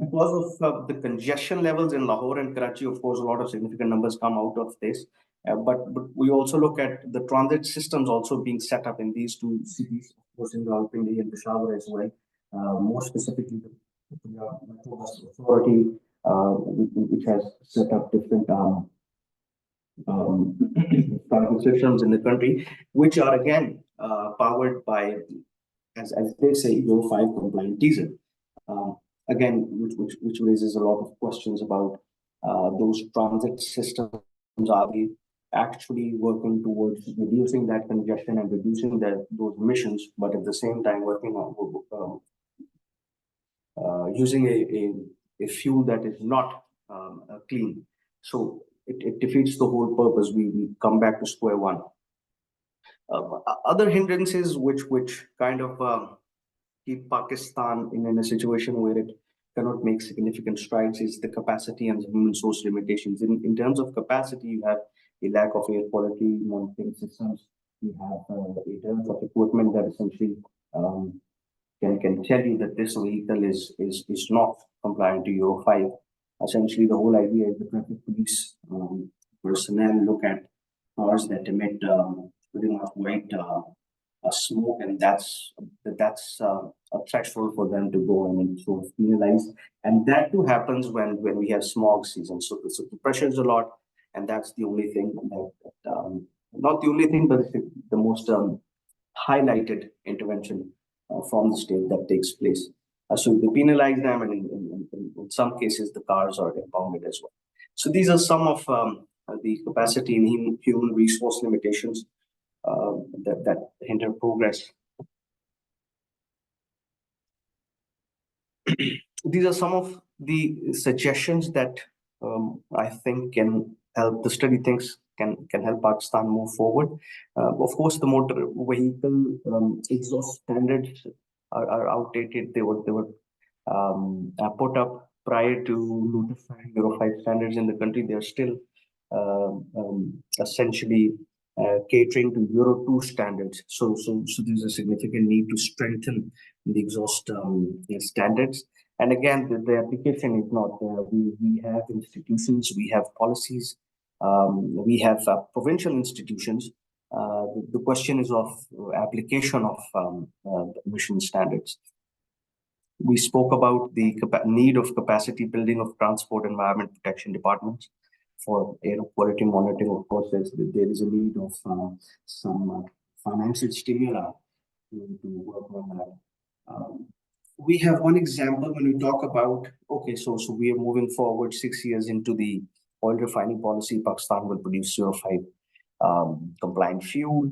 Because of the congestion levels in Lahore and Karachi, of course, a lot of significant numbers come out of this. But we also look at the transit systems also being set up in these two cities, of course, in Rawalpindi and Peshawar as well. More specifically, the Metro Bus Authority, which has set up different transit systems in the country, which are again powered by, as they say, Euro 5 compliant diesel. Again, which raises a lot of questions about those transit systems. Are they actually working towards reducing that congestion and reducing those emissions, but at the same time working on using a fuel that is not clean? So it defeats the whole purpose. We come back to square one. Other hindrances which kind of keep Pakistan in a situation where it cannot make significant strides is the capacity and the human source limitations. In terms of capacity, you have a lack of air quality monitoring systems. You have in terms of equipment that essentially can tell you that this vehicle is not compliant to Euro 5. Essentially, the whole idea is the traffic police personnel look at cars that emit pretty much white smoke, and that's a threshold for them to go and sort of penalize. And that too happens when we have smog season. So the pressure is a lot, and that's the only thing that not the only thing, but the most highlighted intervention from the state that takes place. So they penalize them, and in some cases the cars are impounded as well. So these are some of the capacity and human resource limitations that hinder progress. These are some of the suggestions that I think can help. The study thinks can help Pakistan move forward. Of course, the motor vehicle exhaust standards are outdated. They were put up prior to notifying Euro 5 standards in the country. They are still essentially catering to Euro 2 standards. So there's a significant need to strengthen the exhaust standards. And again, the application is not there. We have institutions, we have policies, we have provincial institutions. The question is of application of emission standards. We spoke about the need of capacity building of transport environment protection departments for air quality monitoring. Of course, there is a need of some financial stimuli to work on that. We have one example when we talk about, okay, so we are moving forward 6 years into the oil refining policy. Pakistan will produce Euro 5 compliant fuel,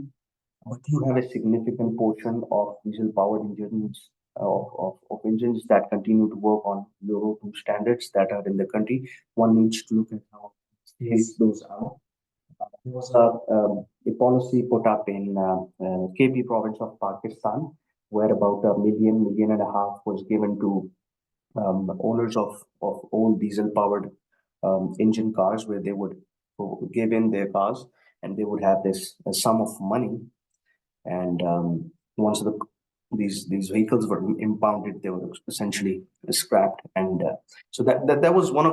but you have a significant portion of diesel powered engines, of engines that continue to work on Euro 2 standards that are in the country. One needs to look at how phase those out. There was a policy put up in KP province of Pakistan, where about $1.5 million was given to owners of old diesel-powered engine cars, where they would give in their cars and they would have this sum of money. And once these vehicles were impounded, they were essentially scrapped. And so that was one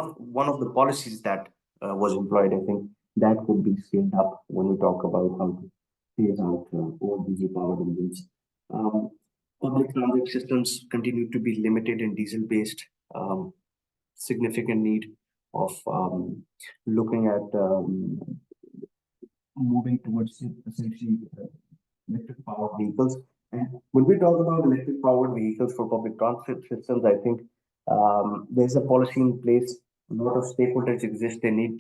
of the policies that was employed. I think that could be scaled up when we talk about how to phase out old diesel-powered engines. Public transit systems continue to be limited in diesel-based. Significant need of looking at moving towards essentially electric-powered vehicles. And when we talk about electric-powered vehicles for public transit systems, I think there's a policy in place. A lot of stakeholders exist. They need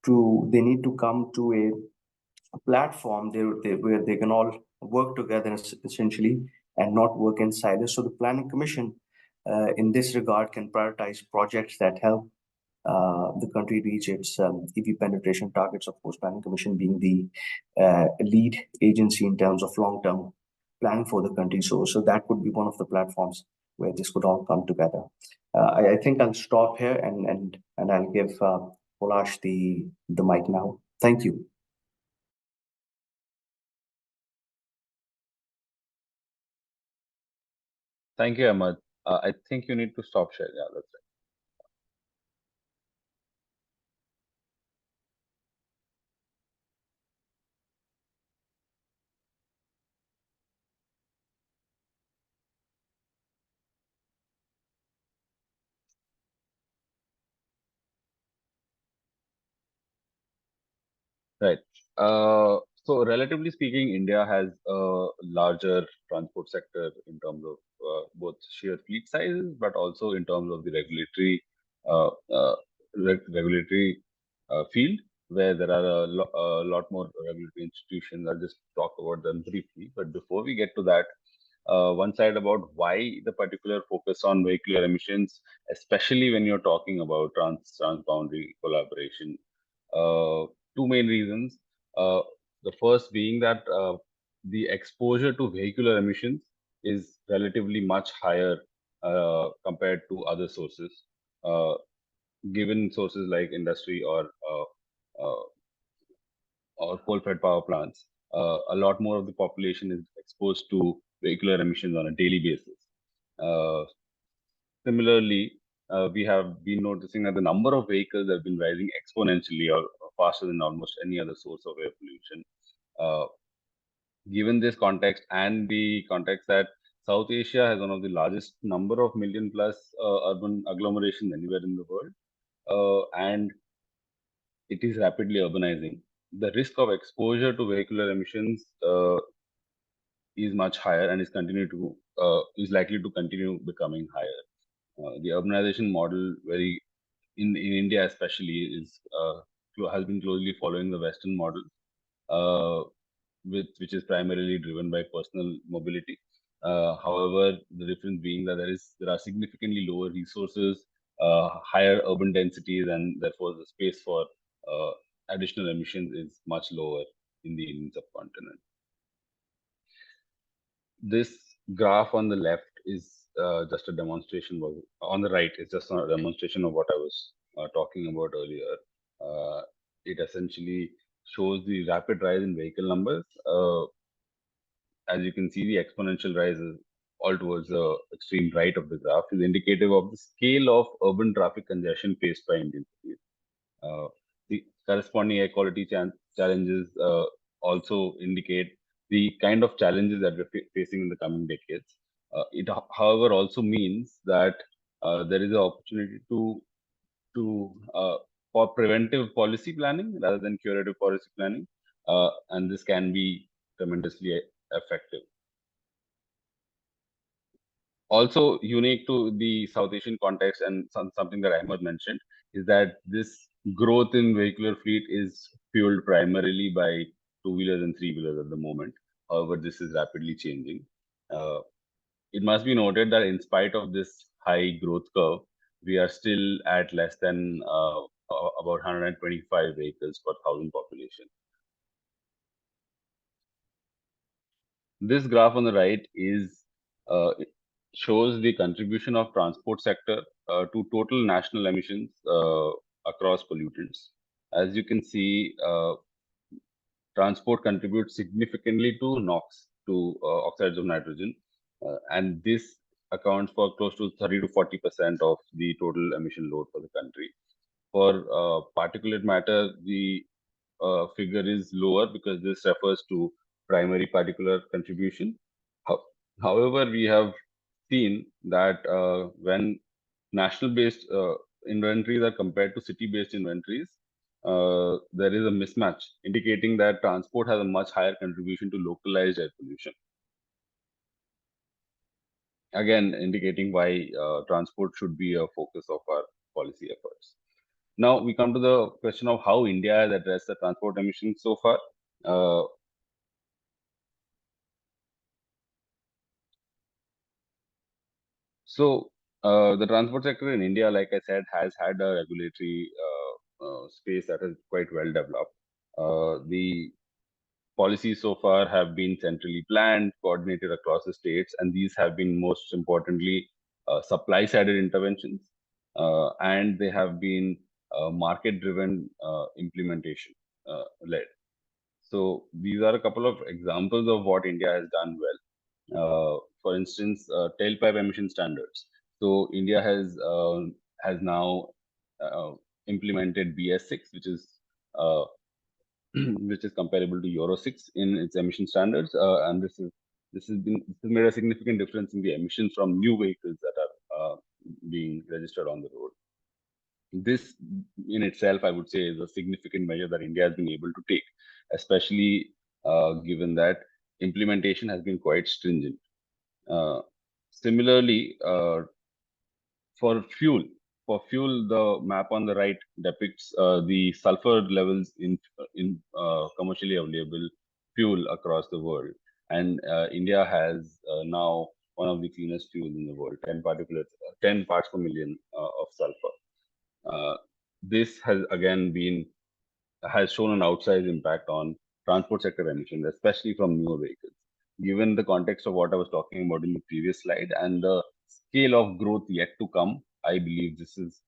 to come to a platform where they can all work together essentially and not work in silos. So the Planning Commission in this regard can prioritize projects that help the country reach its EV penetration targets. Of course, Planning Commission being the lead agency in terms of long-term planning for the country. So that would be one of the platforms where this could all come together. I think I'll stop here and I'll give Polash the mic now. Thank you. Thank you, Ahmad. I think you need to stop sharing. Yeah, that's right. Right. So relatively speaking, India has a larger transport sector in terms of both sheer fleet sizes, but also in terms of the uh, uh, regulatory field, where there are a lot more regulatory institutions. I'll just talk about them briefly. But before we get to that, one side about why the particular focus on vehicular emissions, especially when you're talking about transboundary collaboration. Two main reasons. Uh, the first being that the exposure to vehicular emissions is relatively much higher compared to other sources, uh, given sources like industry uh, or coal-fired power plants. A lot more of the population is exposed to vehicular emissions on a daily basis. Uh, Similarly, we have been noticing that the number of vehicles have been rising exponentially or faster than almost any other source of air pollution. Uh, Given this context and the context that South Asia has one of the largest number of million plus urban agglomerations anywhere in the world, and it is rapidly urbanizing, the risk of exposure to vehicular emissions is much higher and is likely to continue becoming higher. The urbanization model, in India especially, has been closely following the Western model, which is primarily driven by personal mobility. However, the difference being that there are significantly lower resources, higher urban densities, and therefore the space for additional emissions is much lower in the Indian subcontinent. This graph on the left is just a demonstration. On the right is just a demonstration of what I was talking about earlier. It essentially shows the rapid rise in vehicle numbers. As you can see, the exponential rise is all towards the extreme right of the graph is indicative of the scale of urban traffic congestion faced by Indian cities. The corresponding air quality challenges also indicate the kind of challenges that we're facing in the coming decades. It, however, also means that there is an opportunity for preventive policy planning rather than curative policy planning, and this can be tremendously effective. Also unique to the South Asian context, and something that Ahmed mentioned, is that this growth in vehicular fleet is fueled primarily by two-wheelers and three-wheelers at the moment. However, this is rapidly changing. It must be noted that in spite of this high growth curve, we are still at less than about 125 vehicles per thousand population. This graph on the right shows the contribution of transport sector to total national emissions across pollutants. As you can see, transport contributes significantly to NOx, to oxides of nitrogen, and this accounts for close to 30 to 40% of the total emission load for the country. For particulate matter, the figure is lower because this refers to primary particular contribution. However, we have seen that when national-based inventories are compared to city-based inventories, there is a mismatch, indicating that transport has a much higher contribution to localized air pollution. Again, indicating why transport should be a focus of our policy efforts. Now we come to the question of how India has addressed the transport emissions so far. So the transport sector in India, like I said, has had a regulatory space that is quite well developed. The policies so far have been centrally planned, coordinated across the states, and these have been most importantly supply-sided interventions, and they have been market-driven implementation led. So these are a couple of examples of what India has done well. For instance, tailpipe emission standards. So India has now implemented BS6, which is which is comparable to Euro 6 in its emission standards, and this has made a significant difference in the emissions from new vehicles that are being registered on the road. This in itself, I would say, is a significant measure that India has been able to take, especially given that implementation has been quite stringent. Similarly, for fuel, the map on the right depicts the sulfur levels in commercially available fuel across the world, and India has now one of the cleanest fuels in the world, 10 parts per million of sulfur. This has shown an outsized impact on transport sector emissions, especially from newer vehicles. Given the context of what I was talking about in the previous slide and the scale of growth yet to come, I believe this has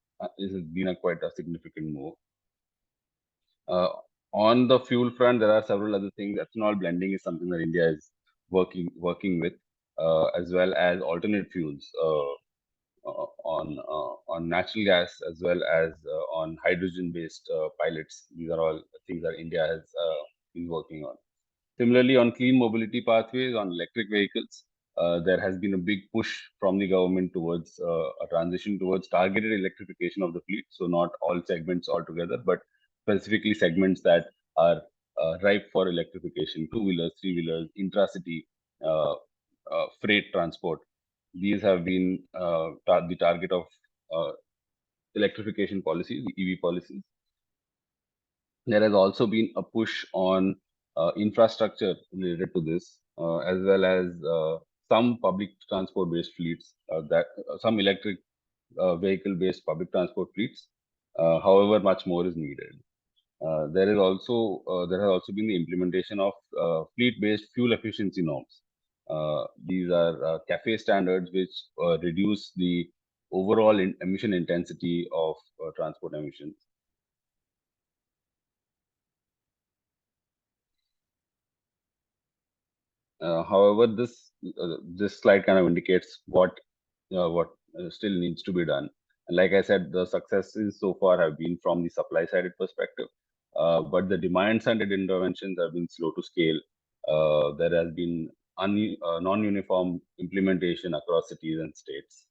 been quite a significant move. On the fuel front, there are several other things. Ethanol blending is something that India is working with, as well as alternate fuels on natural gas, as well as on hydrogen-based pilots. These are all things that India has been working on. Similarly, on clean mobility pathways, on electric vehicles, there has been a big push from the government towards a transition towards targeted electrification of the fleet. So not all segments altogether, but specifically segments that are ripe for electrification: two-wheelers, three-wheelers, intracity, freight transport. These have been the target of electrification policies, EV policies. There has also been a push on infrastructure related to this, as well as some public transport-based fleets, some electric vehicle-based public transport fleets. However, much more is needed. There has also been the implementation of fleet-based fuel efficiency norms. These are CAFE standards, which reduce the overall emission intensity of transport emissions. However, this slide kind of indicates what still needs to be done. And like I said, the successes so far have been from the supply-sided perspective, but the demand-sided interventions have been slow to scale. There has been non-uniform implementation across cities and states,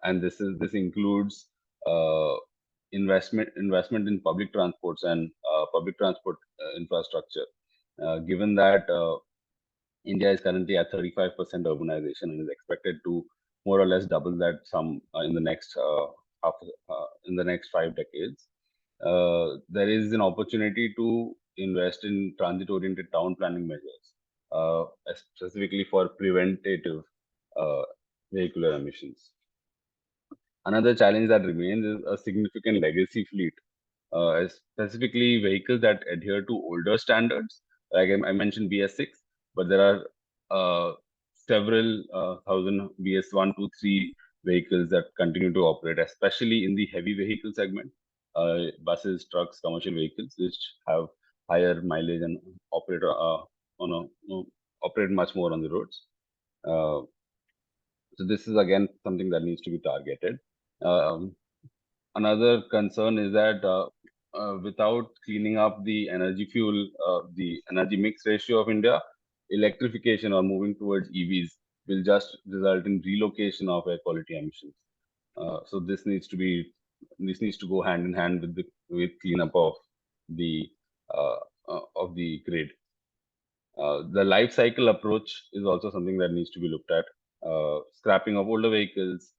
and this includes investment in public transports and public transport infrastructure. Given that India is currently at 35% urbanization and is expected to more or less double that in the next 5 decades. There is an opportunity to invest in transit-oriented town planning measures, specifically for preventative vehicular emissions. Another challenge that remains is a significant legacy fleet, specifically vehicles that adhere to older standards. Like I mentioned BS6, but there are several thousand BS1, 2, 3 vehicles that continue to operate, especially in the heavy vehicle segment, buses, trucks, commercial vehicles, which have higher mileage and operate much more on the roads. So this is again something that needs to be targeted. Another concern is that without cleaning up the energy mix ratio of India, electrification or moving towards EVs will just result in relocation of air quality emissions. So this needs to go hand in hand with cleanup of the grid. The life cycle approach is also something that needs to be looked at. Scrapping of older vehicles,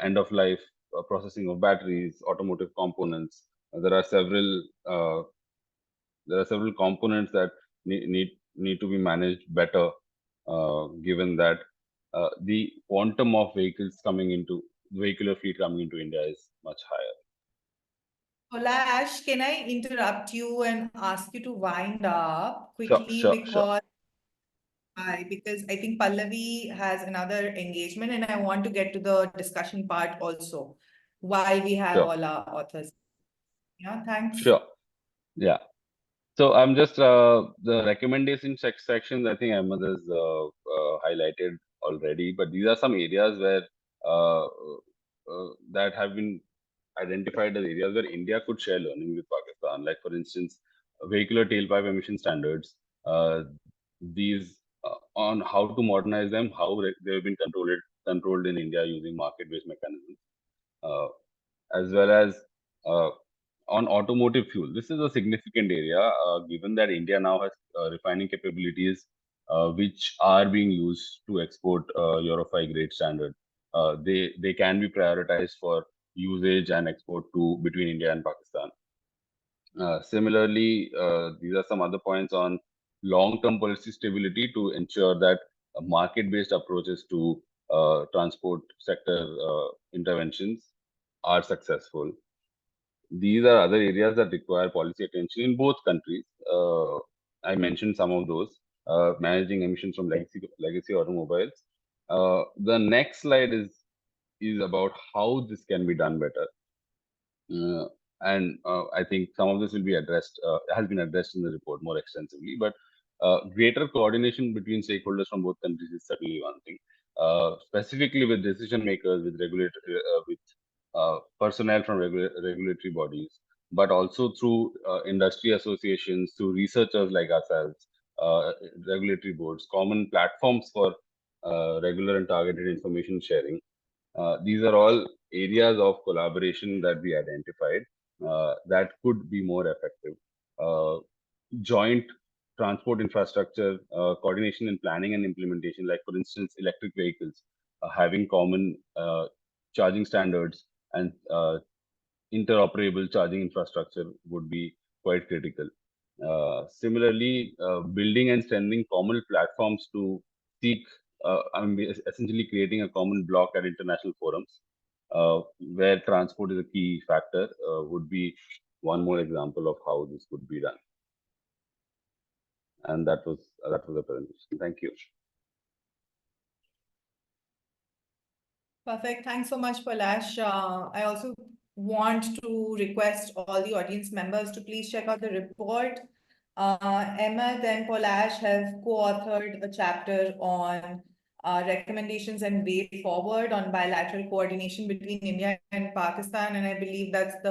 end of life processing of batteries, automotive components. There are several components that need to be managed better, given that the quantum of vehicular fleet coming into India is much higher. Polash, can I interrupt you and ask you to wind up Sure, quickly sure. because I think Pallavi has another engagement and I want to get to the discussion part also while we have Sure. all our authors. Yeah, thanks. Sure. Yeah. So I'm just the recommendation sections. I think Ahmed has highlighted already, but these are some areas where that have been identified as areas where India could share learning with Pakistan. Like for instance, vehicular tailpipe emission standards. These on how to modernize them, how they've been controlled in India using market-based mechanisms, as well as uh, on automotive fuel. This is a significant area, given that India now has refining capabilities which are being used to export Euro 5 grade standard. They can be prioritized for usage and export to between India and Pakistan. Similarly, these are some other points on long-term policy stability to ensure that market-based approaches to transport sector interventions are successful. These are other areas that require policy attention in both countries. I mentioned some of those. Managing emissions from legacy automobiles. The next slide is about how this can be done better. And I think some of this will be addressed, has been addressed in the report more extensively, but greater coordination between stakeholders from both countries is certainly one thing. Specifically with decision makers, with personnel from regulatory bodies, but also through industry associations, through researchers like ourselves, regulatory boards, common platforms for regular and targeted information sharing. These are all areas of collaboration that we identified that could be more effective. Joint transport infrastructure, coordination in planning and implementation, like for instance, electric vehicles, having common charging standards and interoperable charging infrastructure would be quite critical. Similarly, building and strengthening common platforms to seek, essentially creating a common block at international forums where transport is a key factor would be one more example of how this could be done. And that was the presentation. Thank you. Perfect. Thanks so much, Palash. I also want to request all the audience members to please check out the report. Ahmed and Palash have co-authored a chapter on recommendations and way forward on bilateral coordination between India and Pakistan, and I believe that's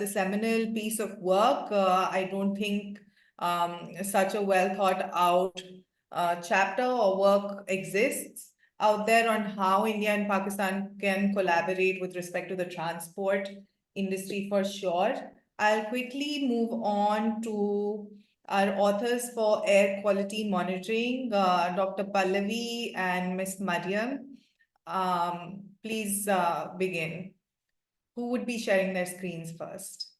a seminal piece of work. I don't think such a well thought out chapter or work exists out there on how India and Pakistan can collaborate with respect to the transport industry for sure. I'll quickly move on to our authors for air quality monitoring, Dr. Pallavi and Ms. Mariam. Please begin. Who would be sharing their screens first?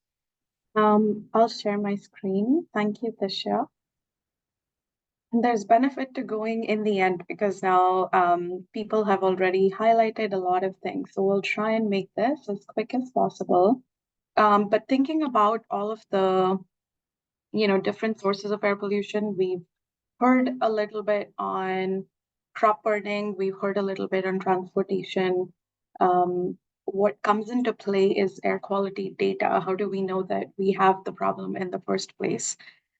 I'll share my screen. Thank you, Tisha. And there's benefit to going in the end because now people have already highlighted a lot of things. So we'll try and make this as quick as possible. But thinking about all of the, different sources of air pollution, we've heard a little bit on crop burning. We've heard a little bit on transportation. What comes into play is air quality data. How do we know that we have the problem in the first place?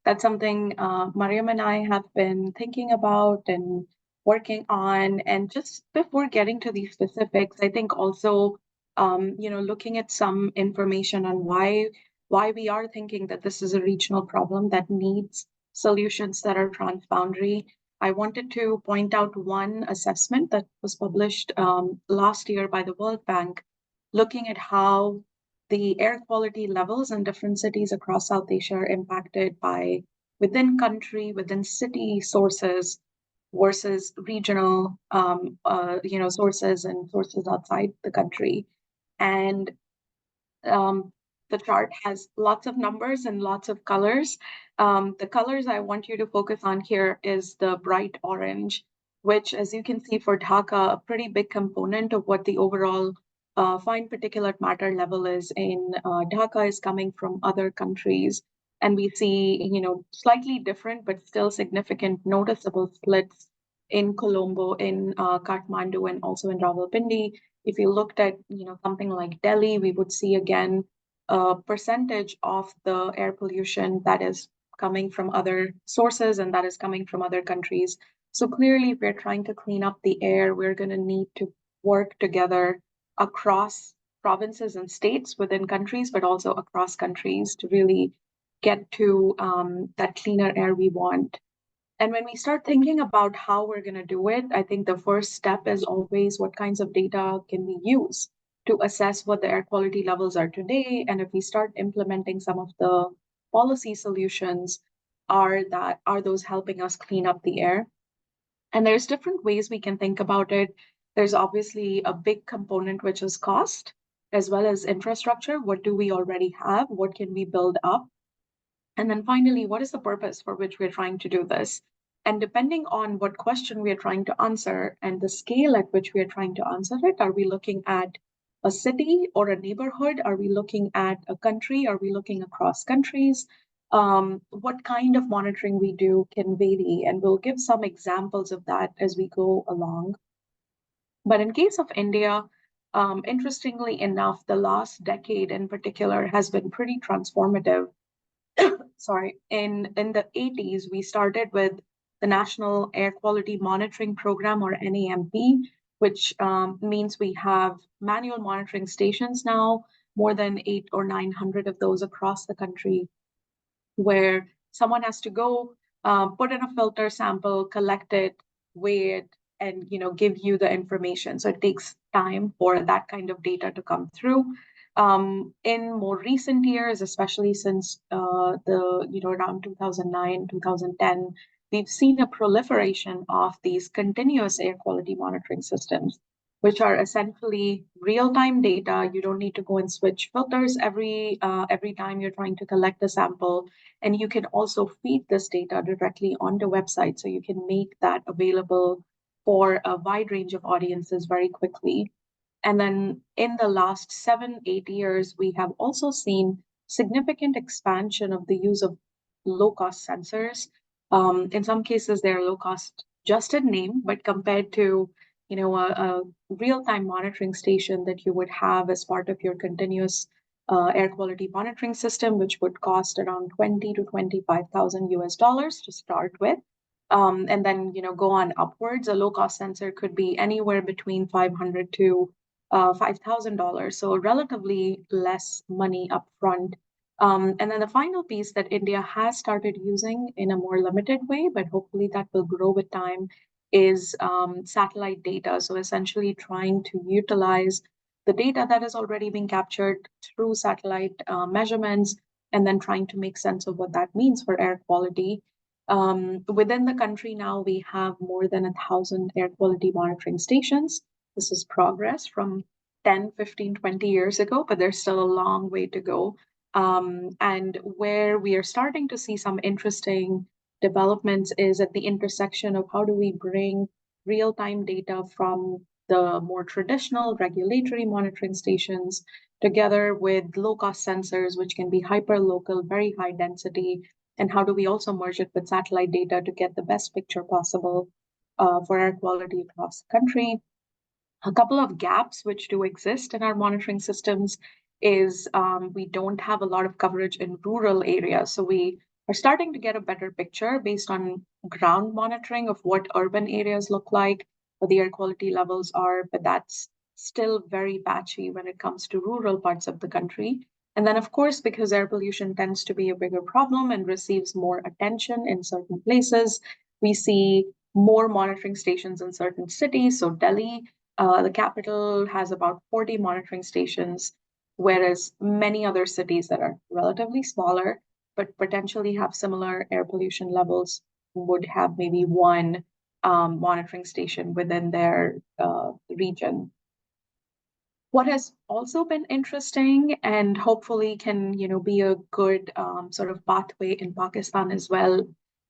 That's something Mariam and I have been thinking about and working on. And just before getting to these specifics, I think also, looking at some information on why we are thinking that this is a regional problem that needs solutions that are transboundary. I wanted to point out one assessment that was published last year by the World Bank, looking at how the air quality levels in different cities across South Asia are impacted by within country, within city sources versus regional, sources and sources outside the country. And The chart has lots of numbers and lots of colors. The colors I want you to focus on here is the bright orange, which, as you can see for Dhaka, a pretty big component of what the overall fine particulate matter level is in Dhaka is coming from other countries. And we see, slightly different but still significant noticeable splits in Colombo, in Kathmandu, and also in Rawalpindi. If you looked at, something like Delhi, we would see again a percentage of the air pollution that is coming from other sources and that is coming from other countries. So clearly, if we're trying to clean up the air, we're going to need to work together across provinces and states within countries, but also across countries to really get to that cleaner air we want. And when we start thinking about how we're going to do it, I think the first step is always what kinds of data can we use to assess what the air quality levels are today. And if we start implementing some of the policy solutions, are those helping us clean up the air? And there's different ways we can think about it. There's obviously a big component, which is cost, as well as infrastructure. What do we already have? What can we build up? And then finally, what is the purpose for which we're trying to do this? And depending on what question we are trying to answer and the scale at which we are trying to answer it, are we looking at a city or a neighborhood? Are we looking at a country? Are we looking across countries? What kind of monitoring we do can vary, and we'll give some examples of that as we go along. But in case of India, interestingly enough, the last decade in particular has been pretty transformative. Sorry, in the 80s, we started with the National Air Quality Monitoring Program, or NAMP, which means we have manual monitoring stations now, more than 800 or 900 of those across the country, where someone has to go put in a filter sample, collect it, weigh it, and give you the information. So it takes time for that kind of data to come through. In more recent years, especially since around 2009, 2010, we've seen a proliferation of these continuous air quality monitoring systems, which are essentially real-time data. You don't need to go and switch filters every time you're trying to collect a sample. And you can also feed this data directly on the website, so you can make that available for a wide range of audiences very quickly. And then in the last 7-8 years, we have also seen significant expansion of the use of low-cost sensors. In some cases, they're low-cost just in name, but compared to a real-time monitoring station that you would have as part of your continuous air quality monitoring system, which would cost around $20,000 to $25,000 to start with. And then go on upwards. A low-cost sensor could be anywhere between $500 to $5,000, so relatively less money upfront. And then the final piece that India has started using in a more limited way, but hopefully that will grow with time, is satellite data. So essentially trying to utilize the data that is already being captured through satellite measurements, and then trying to make sense of what that means for air quality. Within the country now, we have more than 1,000 air quality monitoring stations. This is progress from 10, 15, 20 years ago, but there's still a long way to go. And where we are starting to see some interesting developments is at the intersection of how do we bring real-time data from the more traditional regulatory monitoring stations together with low-cost sensors, which can be hyper-local, very high density, and how do we also merge it with satellite data to get the best picture possible for air quality across the country. A couple of gaps which do exist in our monitoring systems is we don't have a lot of coverage in rural areas. So we are starting to get a better picture based on ground monitoring of what urban areas look like, what the air quality levels are, but that's still very patchy when it comes to rural parts of the country. And then, of course, because air pollution tends to be a bigger problem and receives more attention in certain places, we see more monitoring stations in certain cities. So Delhi, the capital, has about 40 monitoring stations, whereas many other cities that are relatively smaller, but potentially have similar air pollution levels, would have maybe one monitoring station within their region. What has also been interesting and hopefully can, be a good sort of pathway in Pakistan as well,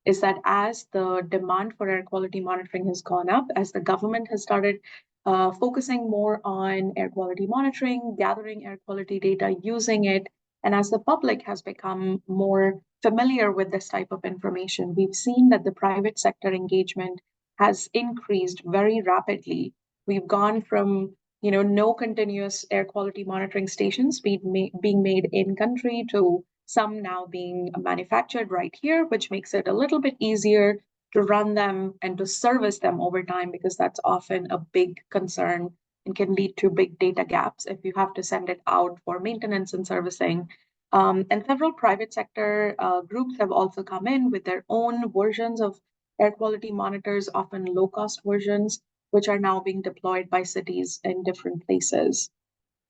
is that as the demand for air quality monitoring has gone up, as the government has started focusing more on air quality monitoring, gathering air quality data, using it, and as the public has become more familiar with this type of information, we've seen that the private sector engagement has increased very rapidly. We've gone from no continuous air quality monitoring stations being made in country to some now being manufactured right here, which makes it a little bit easier to run them and to service them over time, because that's often a big concern and can lead to big data gaps if you have to send it out for maintenance and servicing. And several private sector groups have also come in with their own versions of air quality monitors, often low-cost versions, which are now being deployed by cities in different places.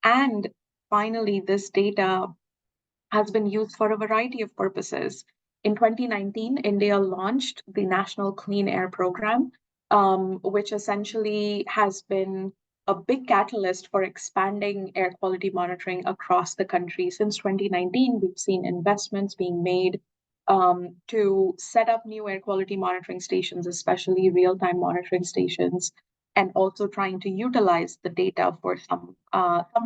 And finally, this data has been used for a variety of purposes. In 2019, India launched the National Clean Air Program, which essentially has been a big catalyst for expanding air quality monitoring across the country. Since 2019, we've seen investments being made to set up new air quality monitoring stations, especially real-time monitoring stations, and also trying to utilize the data for some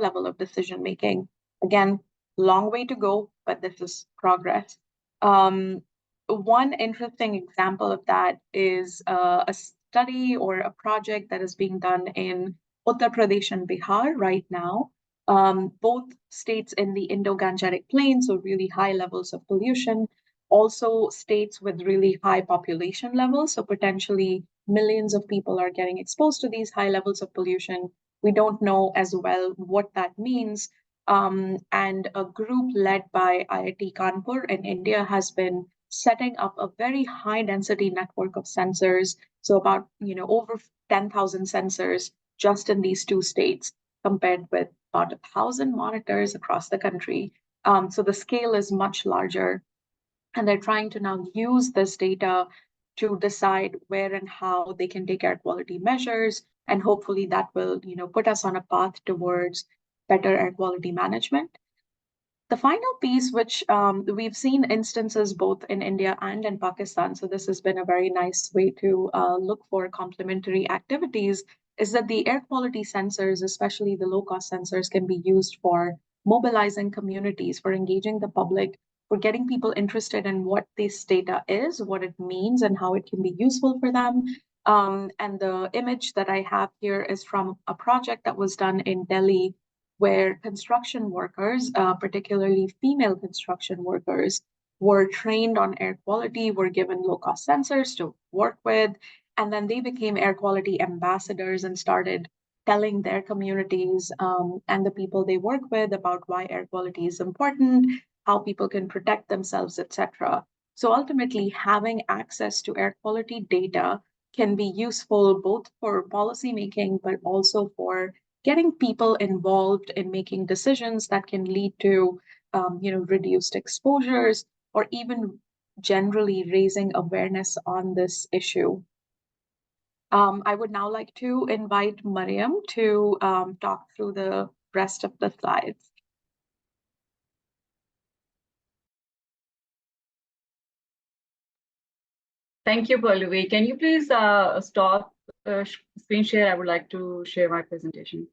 level of decision making. Again, long way to go, but this is progress. One interesting example of that is a study or a project that is being done in Uttar Pradesh and Bihar right now. Both states in the Indo-Gangetic Plain, so really high levels of pollution, also states with really high population levels, so potentially millions of people are getting exposed to these high levels of pollution. We don't know as well what that means. And a group led by IIT Kanpur in India has been setting up a very high density network of sensors. So about, over 10,000 sensors just in these two states, compared with about 1,000 monitors across the country. So the scale is much larger. And they're trying to now use this data to decide where and how they can take air quality measures. And hopefully that will, put us on a path towards better air quality management. The final piece, which we've seen instances both in India and in Pakistan, so this has been a very nice way to look for complementary activities, is that the air quality sensors, especially the low-cost sensors, can be used for mobilizing communities, for engaging the public, for getting people interested in what this data is, what it means, and how it can be useful for them. And the image that I have here is from a project that was done in Delhi, where construction workers, particularly female construction workers, were trained on air quality, were given low-cost sensors to work with, and then they became air quality ambassadors and started telling their communities and the people they work with about why air quality is important, how people can protect themselves, etc. So ultimately, having access to air quality data can be useful both for policy making, but also for getting people involved in making decisions that can lead to, reduced exposures, or even generally raising awareness on this issue. I would now like to invite Mariam to talk through the rest of the slides. Thank you, Pallavi. Can you please stop screen share? I would like to share my presentation.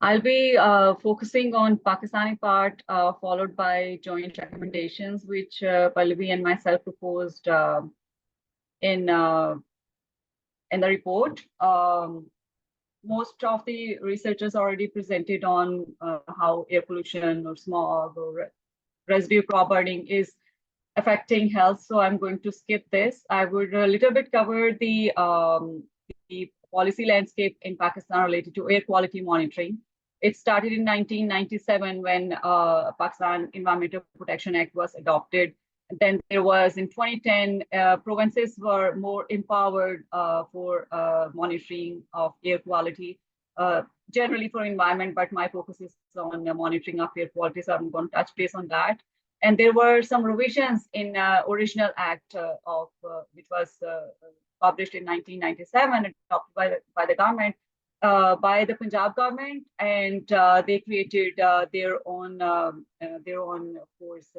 I'll be focusing on Pakistani part, followed by joint recommendations, which Pallavi and myself proposed in the report. Most of the researchers already presented on how air pollution or smog or residue crop burning is affecting health. So I'm going to skip this. I would a little bit cover the policy landscape in Pakistan related to air quality monitoring. It started in 1997 when Pakistan Environmental Protection Act was adopted. Then there was in 2010, provinces were more empowered for monitoring of air quality, generally for environment, but my focus is on the monitoring of air quality, so I'm going to touch base on that. And there were some revisions in original act of which was published in 1997 and adopted by the government, by the Punjab government, and they created their own, of course,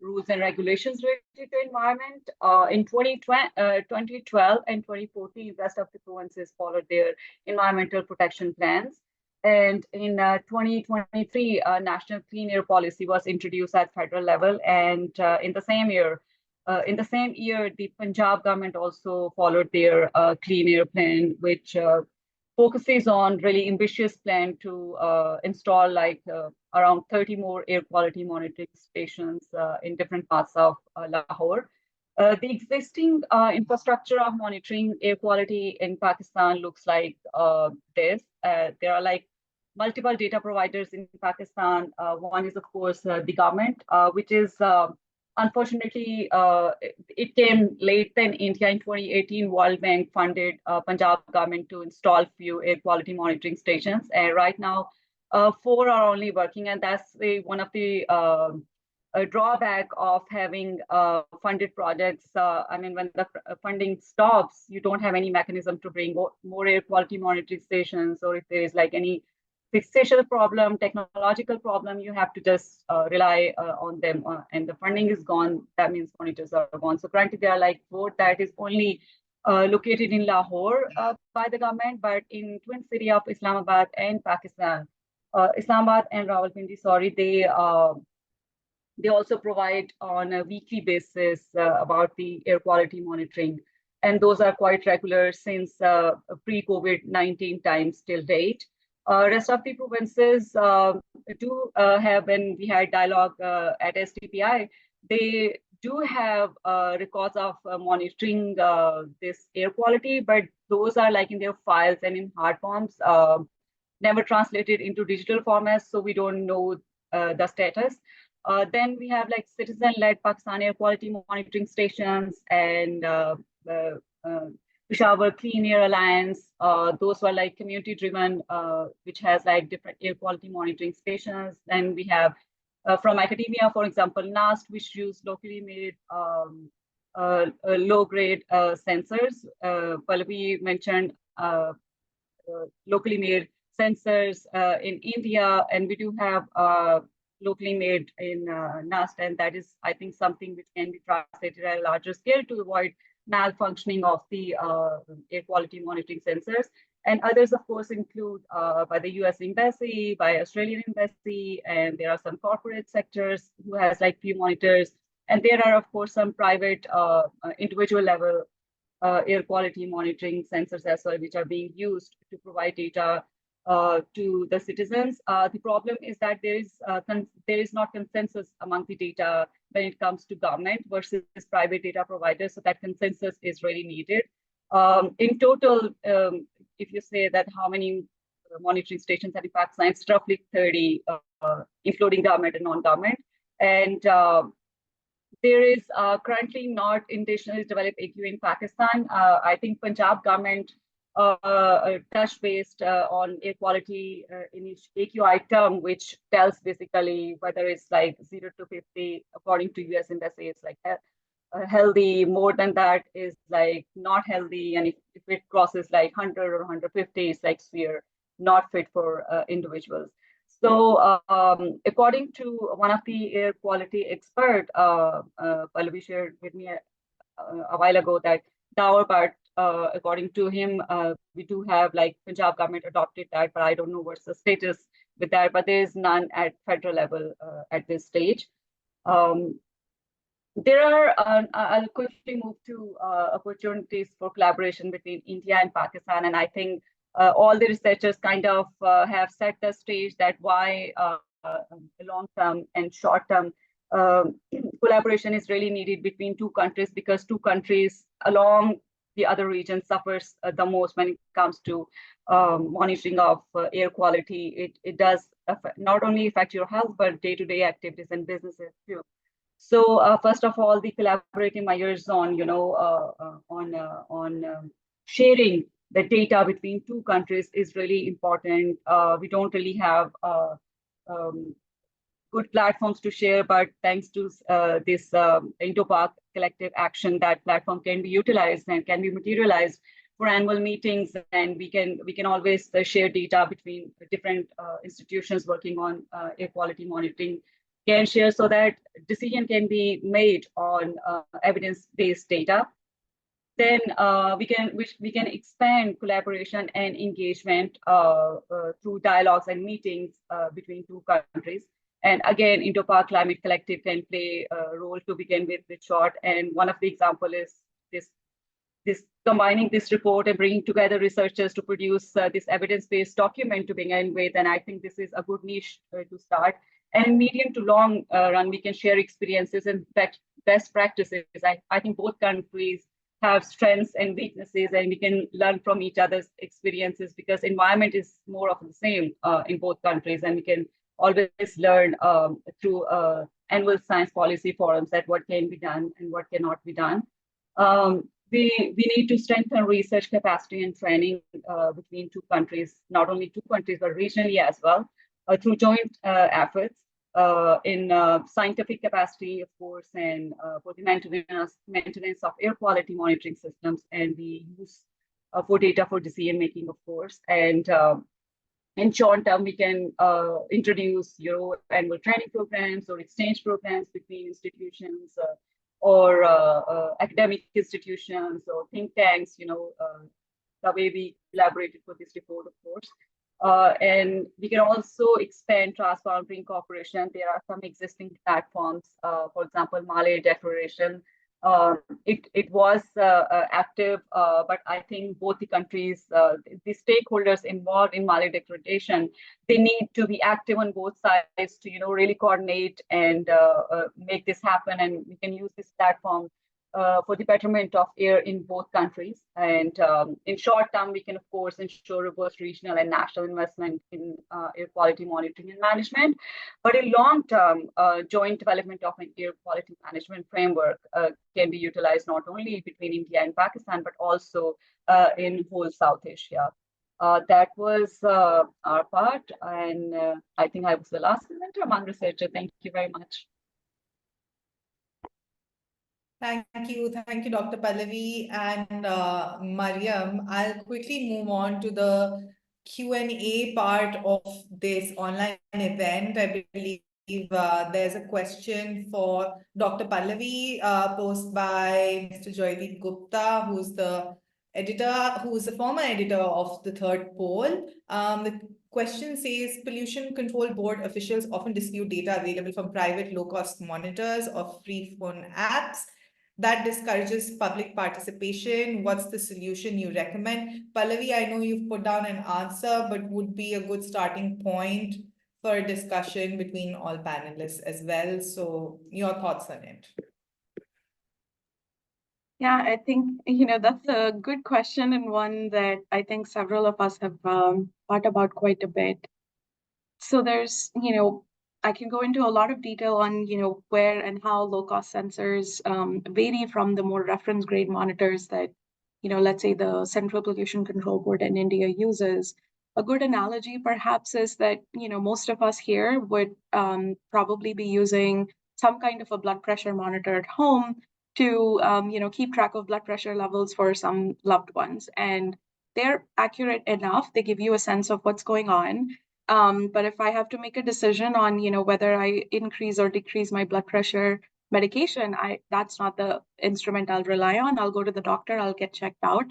rules and regulations related to environment. In 2012 and 2014, rest of the provinces followed their environmental protection plans. And in 2023, a national clean air policy was introduced at federal level. And in the same year, the Punjab government also followed their clean air plan, which focuses on really ambitious plan to install like around 30 more air quality monitoring stations in different parts of Lahore. The existing infrastructure of monitoring air quality in Pakistan looks like this. There are like multiple data providers in Pakistan. One is, of course, the government, which is unfortunately, it came late than India. In 2018, World Bank funded Punjab government to install few air quality monitoring stations. And right now, 4 are only working. And that's one of the drawback of having funded projects. I mean, when the funding stops, you don't have any mechanism to bring more air quality monitoring stations, or if there is like any fixation problem, technological problem, you have to just rely on them, and the funding is gone. That means monitors are gone. So currently there are like 4 that is only located in Lahore by the government, but in twin city of Islamabad and Pakistan, Islamabad and Rawalpindi, sorry, they also provide on a weekly basis about the air quality monitoring. And those are quite regular since pre-COVID-19 times till date. Rest of the provinces do have, when we had dialogue at SDPI, they do have records of monitoring this air quality, but those are like in their files and in hard forms, never translated into digital formats, so we don't know the status. Then we have like citizen-led Pakistan air quality monitoring stations and Peshawar Clean Air Alliance. Those were like community-driven, which has like different air quality monitoring stations. Then we have from academia, for example, NAST, which use locally made low-grade sensors. Pallavi mentioned locally made sensors in India, and we do have locally made in NAST, and that is, I think, something which can be translated at a larger scale to avoid malfunctioning of the air quality monitoring sensors. And others, of course, include by the US Embassy, by Australian Embassy, and there are some corporate sectors who has like few monitors. And there are, of course, some private individual level air quality monitoring sensors as well, which are being used to provide data to the citizens. The problem is that there is not consensus among the data when it comes to government versus private data providers. So that consensus is really needed. In total, if you say that how many monitoring stations are in Pakistan, it's roughly 30, including government and non-government. And there is currently not intentionally developed AQ in Pakistan. I think Punjab government touch based on air quality in each AQI term, which tells basically whether it's like 0 to 50, according to US Embassy, it's like healthy. More than that is like not healthy. And if it crosses like 100 or 150, it's like severe, not fit for individuals. So according to one of the air quality expert, Pallavi shared with me a while ago that but according to him, we do have like Punjab government adopted that, but I don't know what's the status with that, but there is none at federal level at this stage. There are, I'll quickly move to opportunities for collaboration between India and Pakistan. And I think all the researchers kind of have set the stage that why long-term and short-term collaboration is really needed between two countries, because two countries along the other region suffers the most when it comes to monitoring of air quality. It does not only affect your health, but day-to-day activities and businesses too. So first of all, the collaborating measures on, sharing the data between two countries is really important. We don't really have good platforms to share, but thanks to this Indo-Pak Collective action, that platform can be utilized and can be materialized for annual meetings, and we can always share data between different institutions working on air quality monitoring, can share so that decision can be made on evidence-based data. Then we can expand collaboration and engagement through dialogues and meetings between two countries. And again, Indo-Pak Climate Collective can play a role to begin with short. And one of the example is this combining this report and bringing together researchers to produce this evidence-based document to begin with. And I think this is a good niche to start. And medium to long run, we can share experiences and best practices. I think both countries have strengths and weaknesses, and we can learn from each other's experiences, because environment is more of the same in both countries, and we can always learn through annual science policy forums that what can be done and what cannot be done. We need to strengthen research capacity and training between two countries, not only two countries, but regionally as well, through joint efforts in scientific capacity, of course, and for the maintenance of air quality monitoring systems, and the use for data for decision making, of course. And in short term, we can introduce annual training programs or exchange programs between institutions or academic institutions or think tanks, the way we collaborated for this report, of course. And we can also expand transboundary cooperation. There are some existing platforms, for example, Malé Declaration. It was active, but I think both the countries, the stakeholders involved in Malé Declaration, they need to be active on both sides to really coordinate and make this happen. And we can use this platform for the betterment of air in both countries. And in short term, we can, of course, ensure robust regional and national investment in air quality monitoring and management. But in long term, joint development of an air quality management framework can be utilized not only between India and Pakistan, but also in whole South Asia. That was our part. And I think I was the last presenter among researcher. Thank you very much. Thank you, Dr. Pallavi and Mariam. I'll quickly move on to the Q&A part of this online event. I believe there's a question for Dr. Pallavi posed by Mr. Joydeep Gupta, who's the former editor of the Third Pole. The question says, Pollution Control Board officials often dispute data available from private low-cost monitors or free phone apps. That discourages public participation. What's the solution you recommend? Pallavi, I know you've put down an answer, but would be a good starting point for a discussion between all panelists as well. So your thoughts on it? Yeah, I think, that's a good question, and one that I think several of us have thought about quite a bit. So there's, I can go into a lot of detail on, where and how low-cost sensors vary from the more reference-grade monitors that, let's say the Central Pollution Control Board in India uses. A good analogy, perhaps, is that, most of us here would probably be using some kind of a blood pressure monitor at home to, keep track of blood pressure levels for some loved ones. And they're accurate enough. They give you a sense of what's going on. But if I have to make a decision on, whether I increase or decrease my blood pressure medication, that's not the instrument I'll rely on. I'll go to the doctor, I'll get checked out.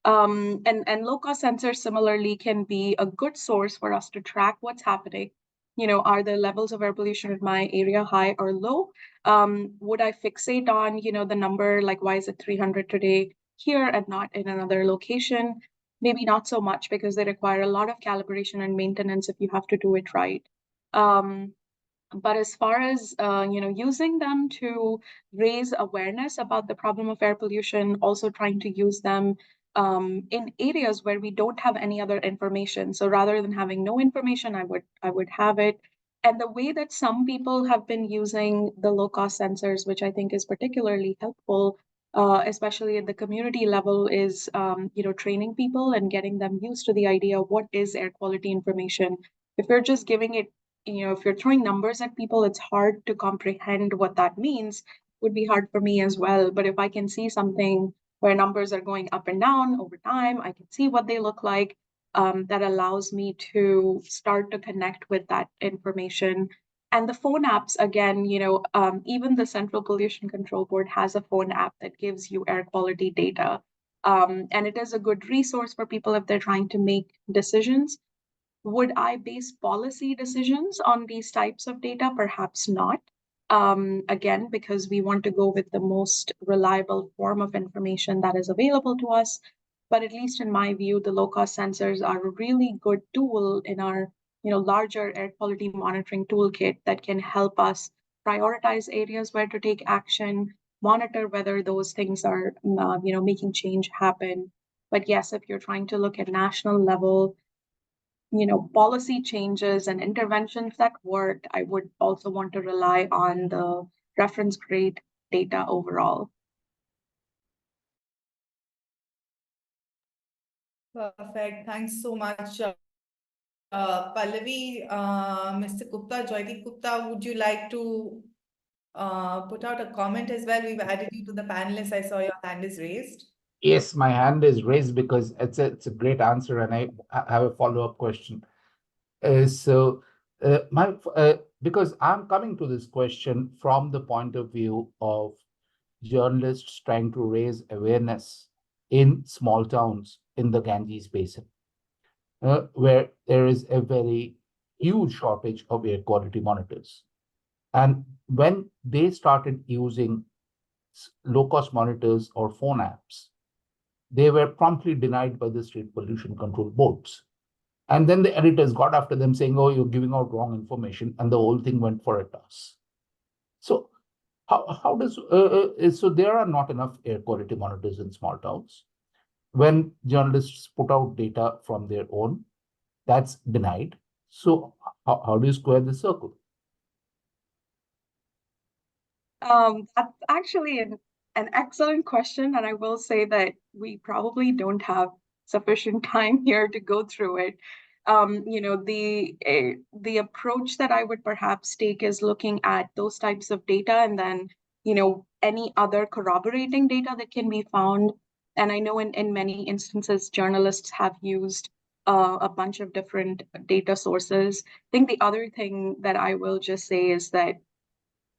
And low-cost sensors similarly can be a good source for us to track what's happening. Are the levels of air pollution in my area high or low? Would I fixate on, the number, like why is it 300 today here and not in another location? Maybe not so much, because they require a lot of calibration and maintenance if you have to do it right. But as far as, using them to raise awareness about the problem of air pollution, also trying to use them in areas where we don't have any other information. So rather than having no information, I would have it. And the way that some people have been using the low-cost sensors, which I think is particularly helpful, especially at the community level, is training people and getting them used to the idea of what is air quality information. If you're just giving it if you're throwing numbers at people, it's hard to comprehend what that means. Would be hard for me as well. But if I can see something where numbers are going up and down over time, I can see what they look like. That allows me to start to connect with that information. And the phone apps, again, even the Central Pollution Control Board has a phone app that gives you air quality data. And it is a good resource for people if they're trying to make decisions. Would I base policy decisions on these types of data? Perhaps not. Again, because we want to go with the most reliable form of information that is available to us. But at least in my view, the low-cost sensors are a really good tool in our larger air quality monitoring toolkit that can help us prioritize areas where to take action, monitor whether those things are making change happen. But yes, if you're trying to look at national level, policy changes and interventions that work, I would also want to rely on the reference grade data overall. Perfect. Thanks so much. Pallavi, Mr. Gupta, Joydeep Gupta, would you like to put out a comment as well? We've added you to the panelists. I saw your hand is raised. Yes, my hand is raised because it's a great answer, and I have a follow-up question. Because I'm coming to this question from the point of view of journalists trying to raise awareness in small towns in the Ganges Basin, where there is a very huge shortage of air quality monitors. And when they started using low-cost monitors or phone apps, they were promptly denied by the state pollution control boards. And then the editors got after them saying, oh, you're giving out wrong information, and the whole thing went for a toss. So how does, so there are not enough air quality monitors in small towns. When journalists put out data from their own, that's denied. So how do you square the circle? That's actually an excellent question, and I will say that we probably don't have sufficient time here to go through it. The approach that I would perhaps take is looking at those types of data and then any other corroborating data that can be found. And I know in many instances journalists have used a bunch of different data sources. I think the other thing that I will just say is that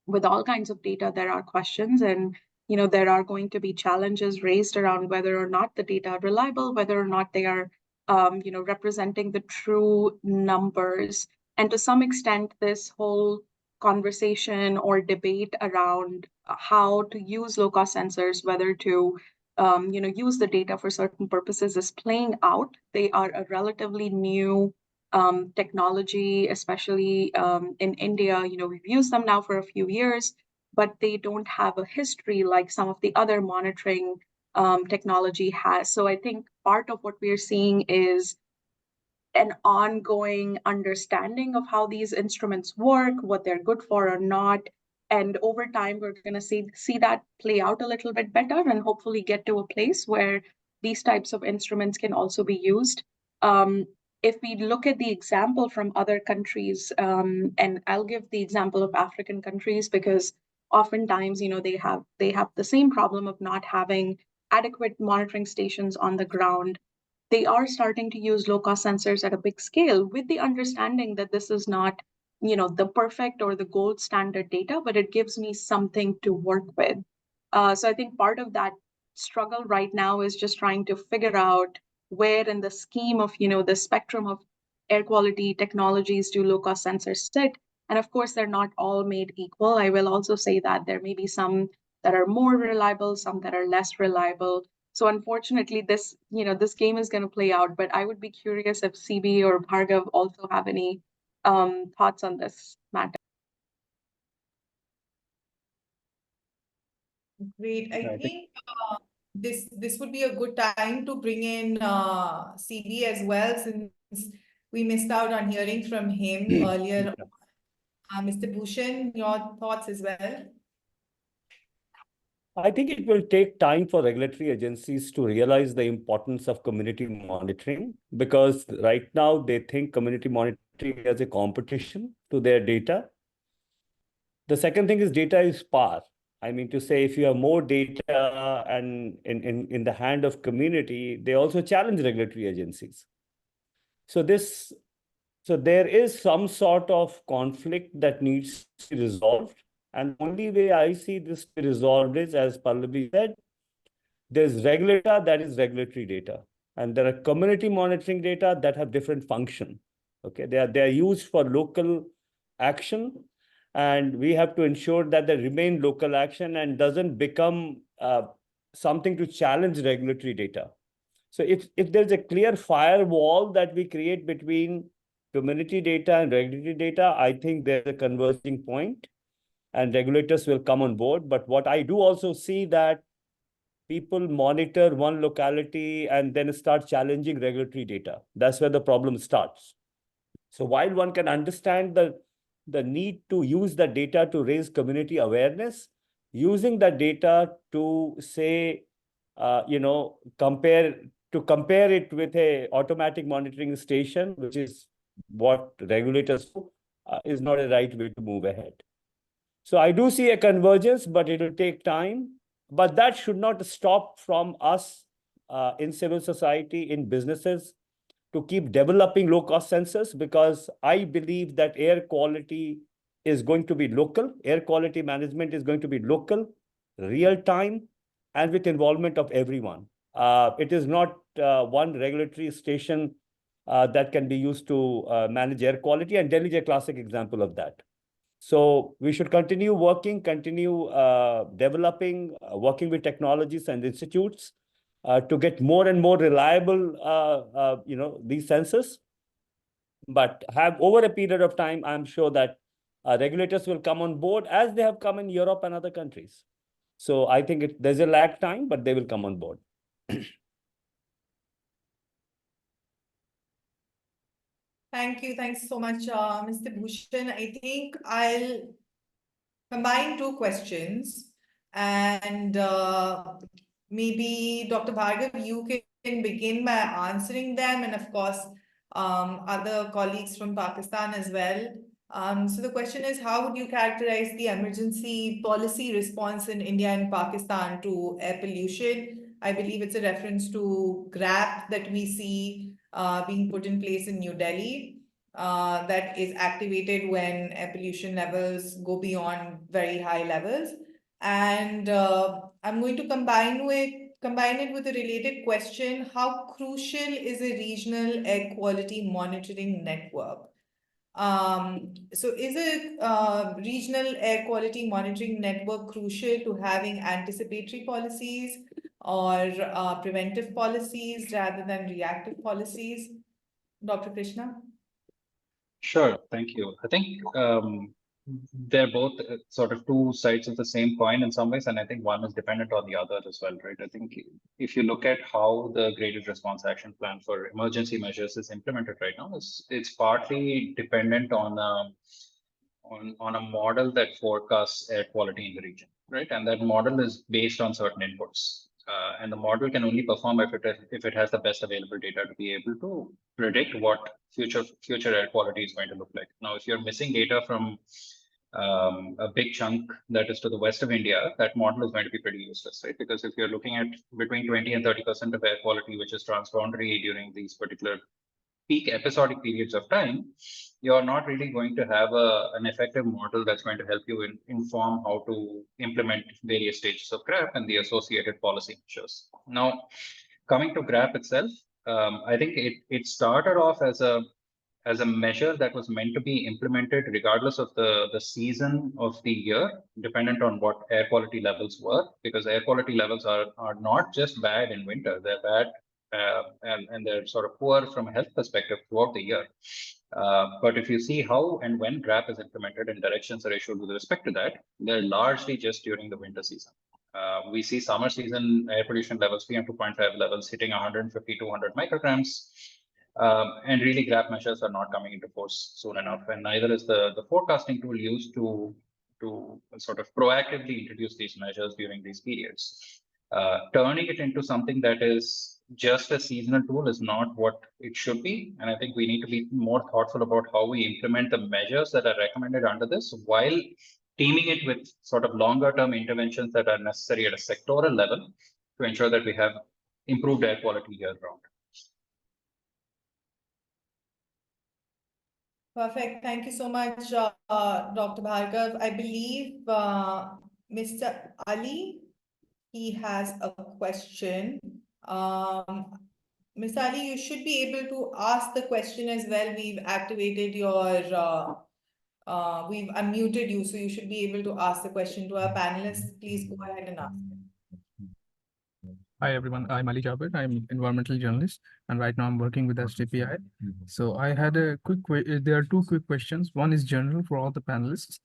with all kinds of data, there are questions, and there are going to be challenges raised around whether or not the data are reliable, whether or not they are representing the true numbers. And to some extent, this whole conversation or debate around how to use low-cost sensors, whether to use the data for certain purposes, is playing out. They are a relatively new technology, especially in India. We've used them now for a few years, but they don't have a history like some of the other monitoring technology has. So I think part of what we're seeing is an ongoing understanding of how these instruments work, what they're good for or not. And over time, we're going to see that play out a little bit better and hopefully get to a place where these types of instruments can also be used. If we look at the example from other countries, and I'll give the example of African countries because oftentimes, they have the same problem of not having adequate monitoring stations on the ground. They are starting to use low-cost sensors at a big scale with the understanding that this is not, the perfect or the gold standard data, but it gives me something to work with. So I think part of that struggle right now is just trying to figure out where in the scheme of, the spectrum of air quality technologies do low-cost sensors sit. And of course, they're not all made equal. I will also say that there may be some that are more reliable, some that are less reliable. So unfortunately, this game is going to play out, but I would be curious if CB or Bhargav also have any thoughts on this matter. Great. I think this would be a good time to bring in CB as well, since we missed out on hearing from him earlier. Mr. Bhushan, your thoughts as well? I think it will take time for regulatory agencies to realize the importance of community monitoring, because right now they think community monitoring monitoring as a competition to their data. The second thing is data is power. I mean to say, if you have more data and in the hand of community, they also challenge regulatory agencies. So there is some sort of conflict that needs to be resolved. And the only way I see this to be resolved is, as Pallavi said, there's regulator that is regulatory data. And there are community monitoring data that have different function. Okay, they are used for local action. And we have to ensure that they remain local action and doesn't become something to challenge regulatory data. So if there's a clear firewall that we create between community data and regulatory data, I think there's a converging point and regulators will come on board. But what I do also see that people monitor one locality and then start challenging regulatory data. That's where the problem starts. So while one can understand the need to use the data to raise community awareness, using the data to say, compare it with a automatic monitoring station, which is what regulators do, is not a right way to move ahead. So I do see a convergence, but it will take time. But that should not stop from us in civil society, in businesses, to keep developing low-cost sensors, because I believe that air quality is going to be local. Air quality management is going to be local, real-time, and with involvement of everyone. It is not one regulatory station that can be used to manage air quality, and Delhi is a classic example of that. So we should continue working, developing, working with technologies and institutes to get more and more reliable, these sensors. But over a period of time, I'm sure that regulators will come on board as they have come in Europe and other countries. So I think there's a lag time, but they will come on board. Thank you. Thanks so much, Mr. Bhushan. I think I'll combine two questions, and maybe Dr. Bhargav, you can begin by answering them, and of course, other colleagues from Pakistan as well. So the question is, how would you characterize the emergency policy response in India and Pakistan to air pollution? I believe it's a reference to GRAP that we see being put in place in New Delhi, that is activated when air pollution levels go beyond very high levels. And I'm going to combine it with a related question: how crucial is a regional air quality monitoring network? So is a regional air quality monitoring network crucial to having anticipatory policies or preventive policies rather than reactive policies? Dr. Krishna? Sure, thank you. I think they're both sort of two sides of the same coin in some ways, and I think one is dependent on the other as well, right? I think if you look at how the graded response action plan for emergency measures is implemented right now, it's partly dependent on a model that forecasts air quality in the region, right? And that model is based on certain inputs. And the model can only perform if it has the best available data to be able to predict what future air quality is going to look like. Now, if you're missing data from a big chunk that is to the west of India, that model is going to be pretty useless, right? Because if you're looking at between 20 and 30% of air quality, which is transboundary during these particular peak episodic periods of time, you're not really going to have an effective model that's going to help you inform how to implement various stages of GRAP and the associated policy measures. Now, coming to GRAP itself, I think it started off as a measure that was meant to be implemented regardless of the season of the year, dependent on what air quality levels were, because air quality levels are not just bad in winter, they're bad and they're sort of poor from a health perspective throughout the year. But if you see how and when GRAP is implemented and directions are issued with respect to that, they're largely just during the winter season. We see summer season air pollution levels, PM2.5 levels hitting 150, 200 micrograms. And really GRAP measures are not coming into force soon enough, and neither is the forecasting tool used to sort of proactively introduce these measures during these periods. Turning it into something that is just a seasonal tool is not what it should be. And I think we need to be more thoughtful about how we implement the measures that are recommended under this, while teaming it with sort of longer term interventions that are necessary at a sectoral level to ensure that we have improved air quality year round. Perfect. Thank you so much, Dr. Bhargav. I believe Mr. Ali, he has a question. Mr. Ali, you should be able to ask the question as well. We've activated your, we've unmuted you, so you should be able to ask the question to our panelists. Please go ahead and ask it. Hi everyone, I'm Ali Jabir. I'm environmental journalist, and right now I'm working with SDPI. So I had a there are two quick questions. One is general for all the panelists.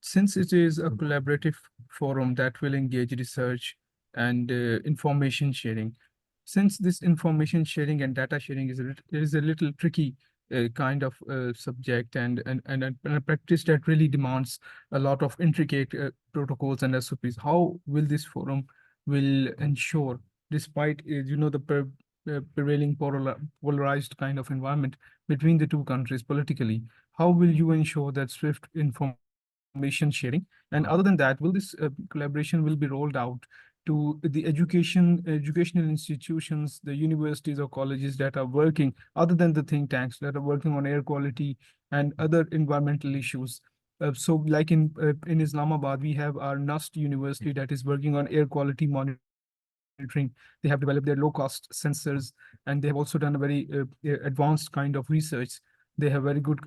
Since it is a collaborative forum that will engage research and information sharing, since this information sharing and data sharing is a little tricky kind of subject and a practice that really demands a lot of intricate protocols and SOPs, how will this forum will ensure, despite the prevailing polarized kind of environment between the two countries politically, how will you ensure that swift information sharing? And other than that, will this collaboration will be rolled out to the educational institutions, the universities or colleges that are working, other than the think tanks that are working on air quality and other environmental issues? So like in Islamabad, we have our NUST University that is working on air quality monitoring. They have developed their low-cost sensors, and they have also done a very advanced kind of research. They have very good,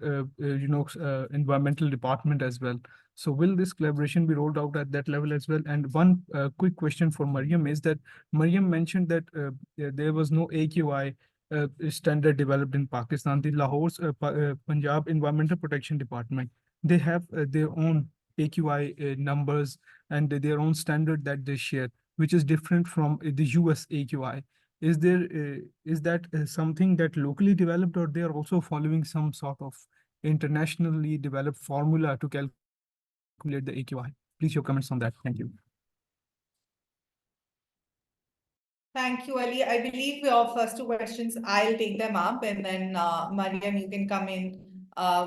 environmental department as well. So will this collaboration be rolled out at that level as well? And one quick question for Mariam is that Mariam mentioned that there was no AQI standard developed in Pakistan. The Lahore's Punjab Environmental Protection Department, they have their own AQI numbers and their own standard that they share, which is different from the US AQI. Is that something that locally developed, or they are also following some sort of internationally developed formula to calculate the AQI? Please your comments on that. Thank you. Thank you, Ali. I believe your first two questions, I'll take them up, and then Mariam, you can come in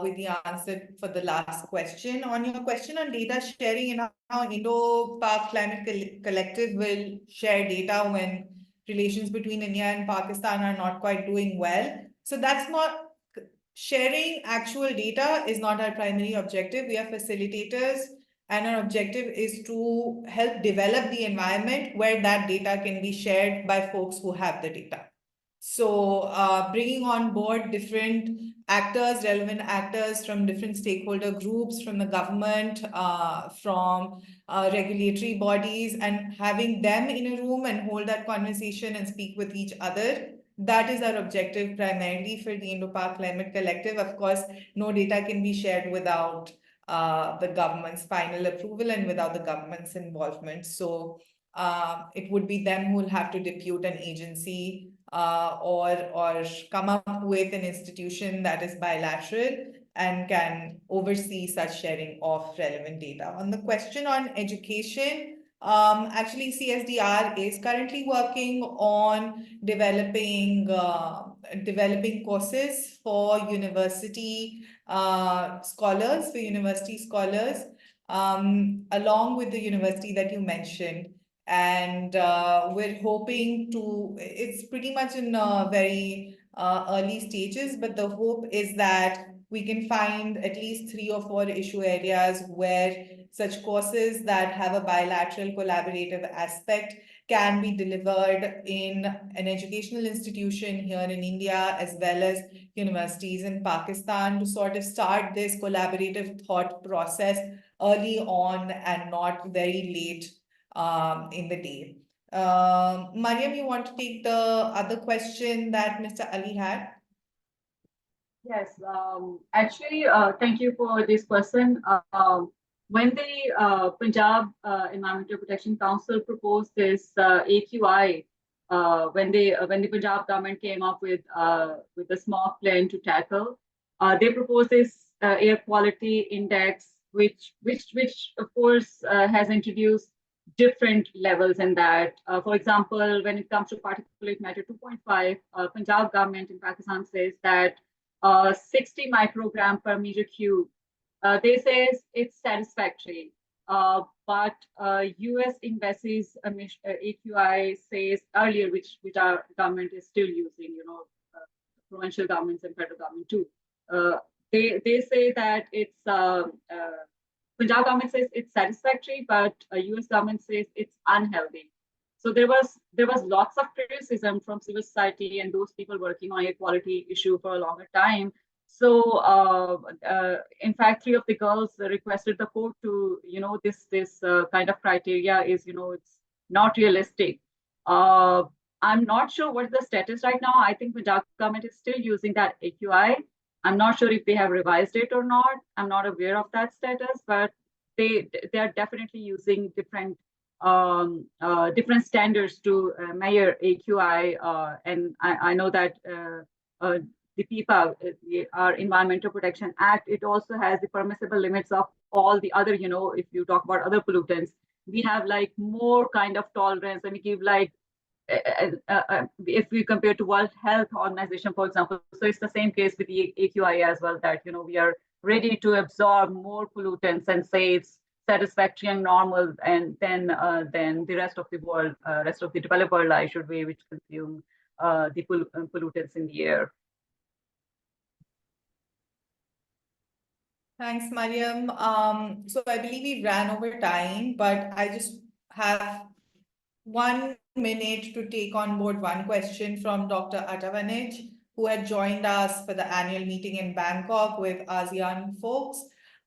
with the answer for the last question. On your question on data sharing and how Indo-Pak Climate Collective will share data when relations between India and Pakistan are not quite doing well. So that's not, sharing actual data is not our primary objective. We are facilitators, and our objective is to help develop the environment where that data can be shared by folks who have the data. So bringing on board different actors, relevant actors from different stakeholder groups, from the government, from regulatory bodies, and having them in a room and hold that conversation and speak with each other. That is our objective primarily for the Indo-Pak Climate Collective. Of course, no data can be shared without the government's final approval and without the government's involvement. So it would be them who will have to depute an agency or come up with an institution that is bilateral and can oversee such sharing of relevant data. On the question on education, actually CSDR is currently working on developing courses for university scholars, along with the university that you mentioned. And we're hoping to, it's pretty much in very early stages, but the hope is that we can find at least 3 or 4 issue areas where such courses that have a bilateral collaborative aspect can be delivered in an educational institution here in India, as well as universities in Pakistan, to sort of start this collaborative thought process early on and not very late in the day. Mariam, you want to take the other question that Mr. Ali had? Yes, actually, thank you for this question. When the Punjab Environmental Protection Council proposed this AQI, when the Punjab government came up with a small plan to tackle, they proposed this air quality index, which of course has introduced different levels in that. For example, when it comes to particulate matter 2.5, Punjab government in Pakistan says that 60 microgram per meter cube. They say it's satisfactory, but US embassy's AQI says earlier, which our government is still using, provincial governments and federal government too. They say that it's Punjab government says it's satisfactory, but US government says it's unhealthy. So there was lots of criticism from civil society and those people working on air quality issue for a longer time. So in fact, 3 of the girls requested the court to, this kind of criteria is, it's not realistic. I'm not sure what's the status right now. I think Punjab government is still using that AQI. I'm not sure if they have revised it or not. I'm not aware of that status, but they are definitely using different standards to measure AQI. And I know that the PIPA, our Environmental Protection Act, it also has the permissible limits of all the other, if you talk about other pollutants, we have like more kind of tolerance, and we give like, if we compare to World Health Organization, for example. So it's the same case with the AQI as well, that, we are ready to absorb more pollutants and say it's satisfactory and normal, and then the rest of the world, rest of the developed world, I should say, which consume the pollutants in the air. Thanks, Mariam. So I believe we ran over time, but I just have 1 minute to take on board one question from Dr. Atavanich, who had joined us for the annual meeting in Bangkok with ASEAN folks.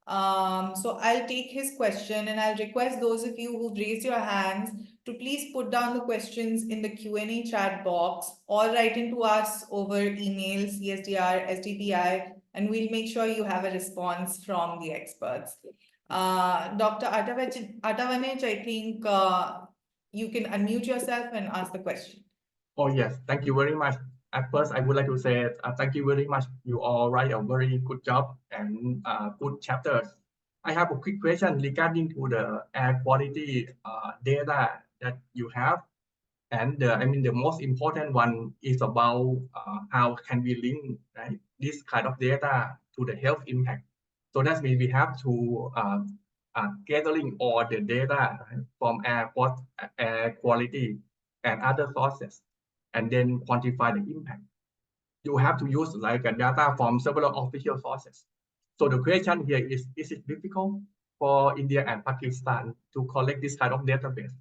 So I'll take his question, and I'll request those of you who've raised your hands to please put down the questions in the Q&A chat box or write into us over email, CSDR, SDPI, and we'll make sure you have a response from the experts. Dr. Atavanich, I think you can unmute yourself and ask the question. Oh, yes. Thank you very much. At first, I would like to say thank you very much. You all write a very good job and good chapters. I have a quick question regarding to the air quality data that you have. And the most important one is about how can we link this kind of data to the health impact. So that means we have to gathering all the data from air quality and other sources, and then quantify the impact. You have to use like a data from several official sources. So the question here is it difficult for India and Pakistan to collect this kind of database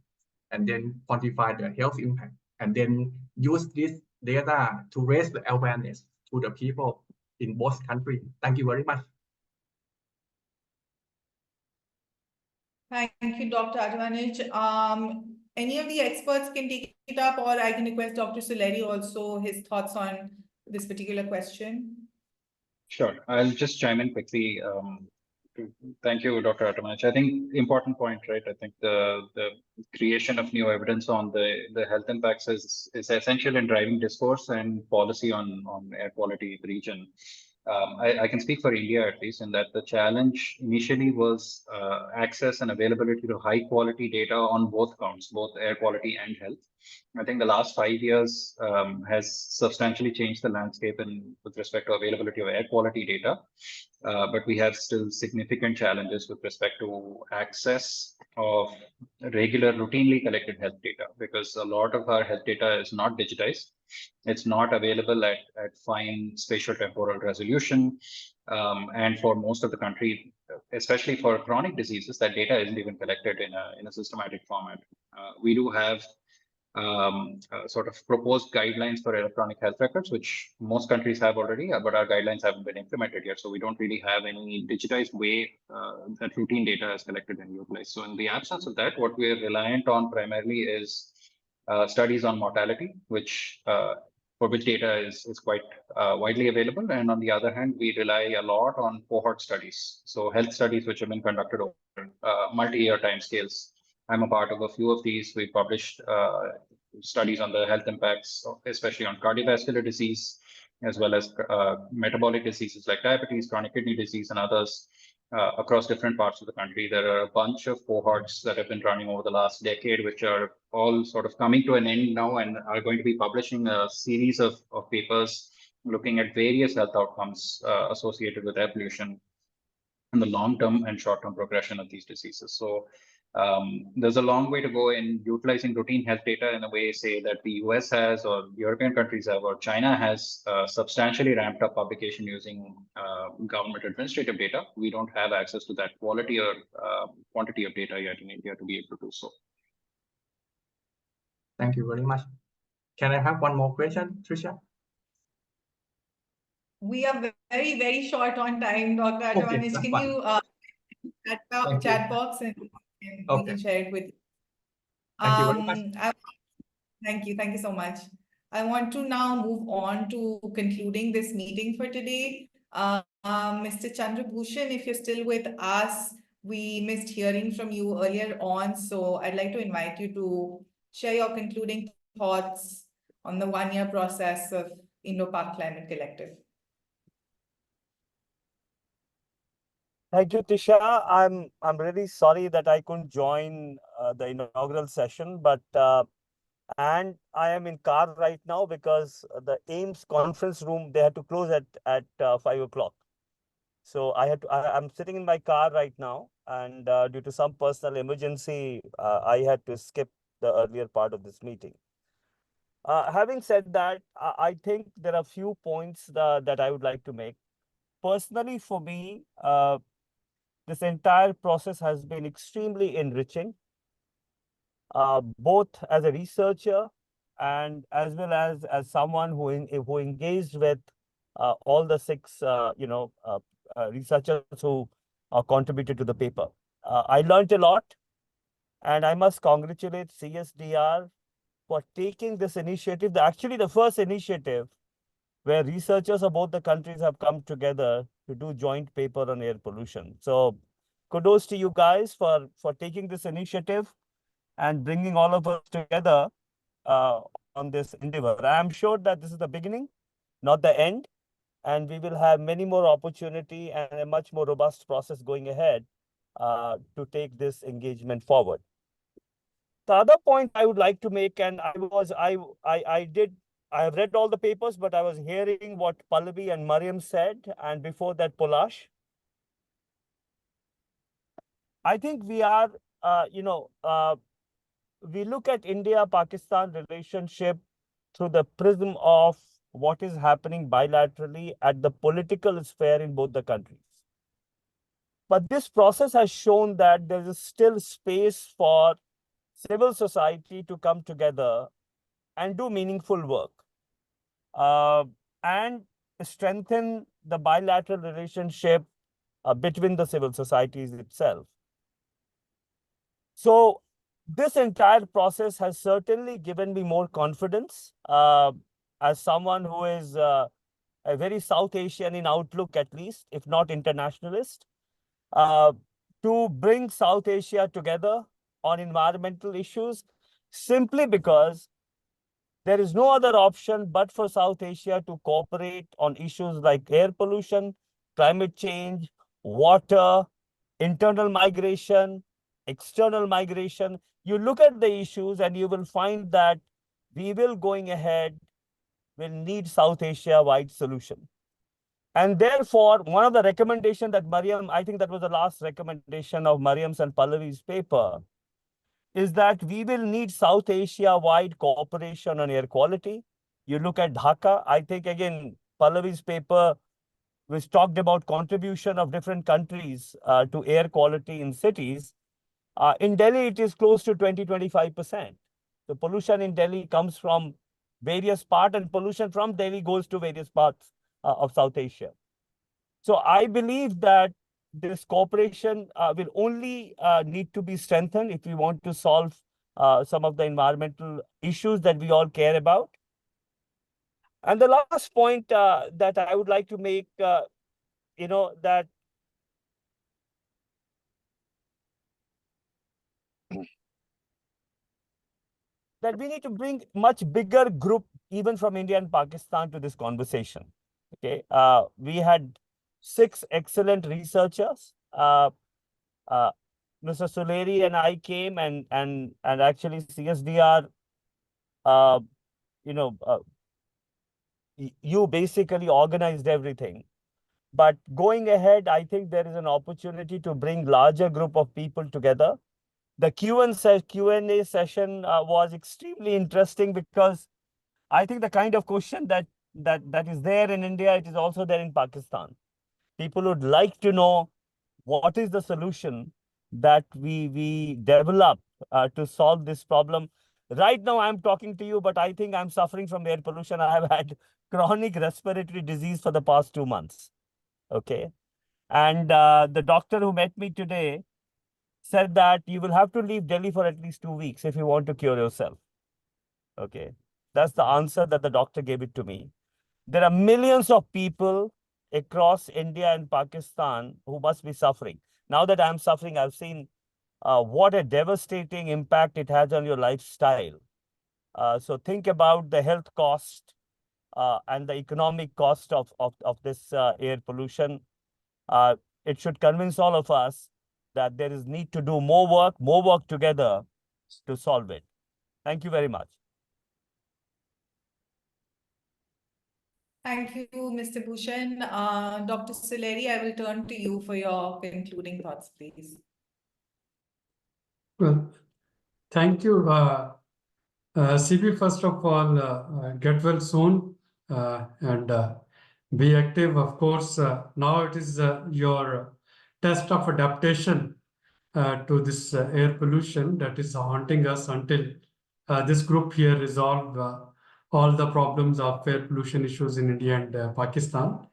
and then quantify the health impact, and then use this data to raise the awareness to the people in both countries? Thank you very much. Thank you, Dr. Atavanich. Any of the experts can take it up, or I can request Dr. Suleri also his thoughts on this particular question. Sure, I'll just chime in quickly. Thank you, Dr. Atamanich. I think important point, right? I think the creation of new evidence on the health impacts is essential in driving discourse and policy on air quality in the region. I can speak for India at least, in that the challenge initially was access and availability to high quality data on both counts, both air quality and health. I think the last 5 years has substantially changed the landscape with respect to availability of air quality data. But we have still significant challenges with respect to access of regular, routinely collected health data, because a lot of our health data is not digitized. It's not available at fine spatial temporal resolution. And for most of the country, especially for chronic diseases, that data isn't even collected in a systematic format. We do have sort of proposed guidelines for electronic health records, which most countries have already, but our guidelines haven't been implemented yet. So we don't really have any digitized way that routine data is collected and utilized. So in the absence of that, what we're reliant on primarily is studies on mortality, which for which data is quite widely available. And on the other hand, we rely a lot on cohort studies. So health studies which have been conducted over multi-year timescales. I'm a part of a few of these. We published studies on the health impacts, especially on cardiovascular disease, as well as metabolic diseases like diabetes, chronic kidney disease, and others. across different parts of the country. There are a bunch of cohorts that have been running over the last decade, which are all sort of coming to an end now and are going to be publishing a series of papers looking at various health outcomes associated with air pollution and the long-term and short-term progression of these diseases. So there's a long way to go in utilizing routine health data in a way, say, that the US has, or European countries have, or China has substantially ramped up publication using government administrative data. We don't have access to that quality or quantity of data yet in India to be able to do so. Thank you very much. Can I have one more question, Trisha? We are very, very short on time, Dr. Advanish. that's Can fine. you chat box and we can share it with you. Thank you very much. Thank you so much. I want to now move on to concluding this meeting for today. Mr. Chandrabhushan, if you're still with us, we missed hearing from you earlier on, so I'd like to invite you to share your concluding thoughts on the one-year process of Indo-Pak Climate Collective. Thank you, Tisha. I'm really sorry that I couldn't join the inaugural session, but and I am in car right now because the AIMS conference room, they had to close at 5 o'clock. So I'm sitting in my car right now, and due to some personal emergency, I had to skip the earlier part of this meeting. Having said that, I think there are a few points that I would like to make. Personally, for me, this entire process has been extremely enriching, both as a researcher and as well as someone who engaged with all the six researchers who contributed to the paper. I learned a lot, and I must congratulate CSDR for taking this initiative, actually the first initiative where researchers of both the countries have come together to do joint paper on air pollution. So kudos to you guys for taking this initiative and bringing all of us together on this endeavor. I'm sure that this is the beginning, not the end, and we will have many more opportunity and a much more robust process going ahead to take this engagement forward. The other point I would like to make, and I have read all the papers, but I was hearing what Pallavi and Mariam said, and before that, Polash. I think we are, we look at India-Pakistan relationship through the prism of what is happening bilaterally at the political sphere in both the countries. But this process has shown that there is still space for civil society to come together and do meaningful work and strengthen the bilateral relationship between the civil societies itself. So this entire process has certainly given me more confidence as someone who is a very South Asian in outlook, at least, if not internationalist, to bring South Asia together on environmental issues, simply because there is no other option but for South Asia to cooperate on issues like air pollution, climate change, water, internal migration, external migration. You look at the issues and you will find that we will, going ahead, will need South Asia-wide solution. And therefore, one of the recommendations that Mariam, I think that was the last recommendation of Mariam's and Pallavi's paper, is that we will need South Asia-wide cooperation on air quality. You look at Dhaka, I think, again, Pallavi's paper, which talked about contribution of different countries to air quality in cities. In Delhi, it is close to 20-25%. The pollution in Delhi comes from various parts, and pollution from Delhi goes to various parts of South Asia. So I believe that this cooperation will only need to be strengthened if we want to solve some of the environmental issues that we all care about. And the last point that I would like to make, that we need to bring much bigger group, even from India and Pakistan, to this conversation. Okay, we had 6 excellent researchers Mr. Suleri and I came and actually CSDR, you know, you basically organized everything. But going ahead, I think there is an opportunity to bring larger group of people together. The Q&A session was extremely interesting because I think the kind of question that is there in India, it is also there in Pakistan. People would like to know what is the solution that we develop to solve this problem. Right now, I'm talking to you, but I think I'm suffering from air pollution. I have had chronic respiratory disease for the past 2 months. Okay. And the doctor who met me today said that you will have to leave Delhi for at least 2 weeks if you want to cure yourself. Okay. That's the answer that the doctor gave it to me. There are millions of people across India and Pakistan who must be suffering. Now that I'm suffering, I've seen what a devastating impact it has on your lifestyle. So think about the health cost and the economic cost of this air pollution. It should convince all of us that there is need to do more work together to solve it. Thank you very much. Thank you, Mr. Bhushan. Dr. Suleri, I will turn to you for your concluding thoughts, please. Well, thank you. CB, first of all, get well soon and be active. Of course, now it is your test of adaptation to this air pollution that is haunting us until this group here resolve all the problems of air pollution issues in India and Pakistan.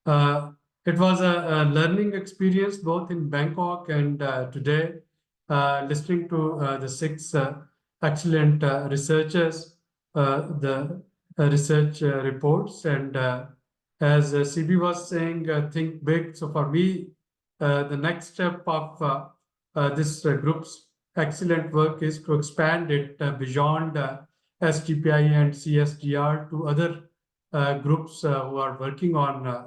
It was a learning experience both in Bangkok and today, listening to the 6 excellent researchers, the research reports, and as CB was saying, think big. So for me, the next step of this group's excellent work is to expand it beyond SDPI and CSDR to other groups who are working on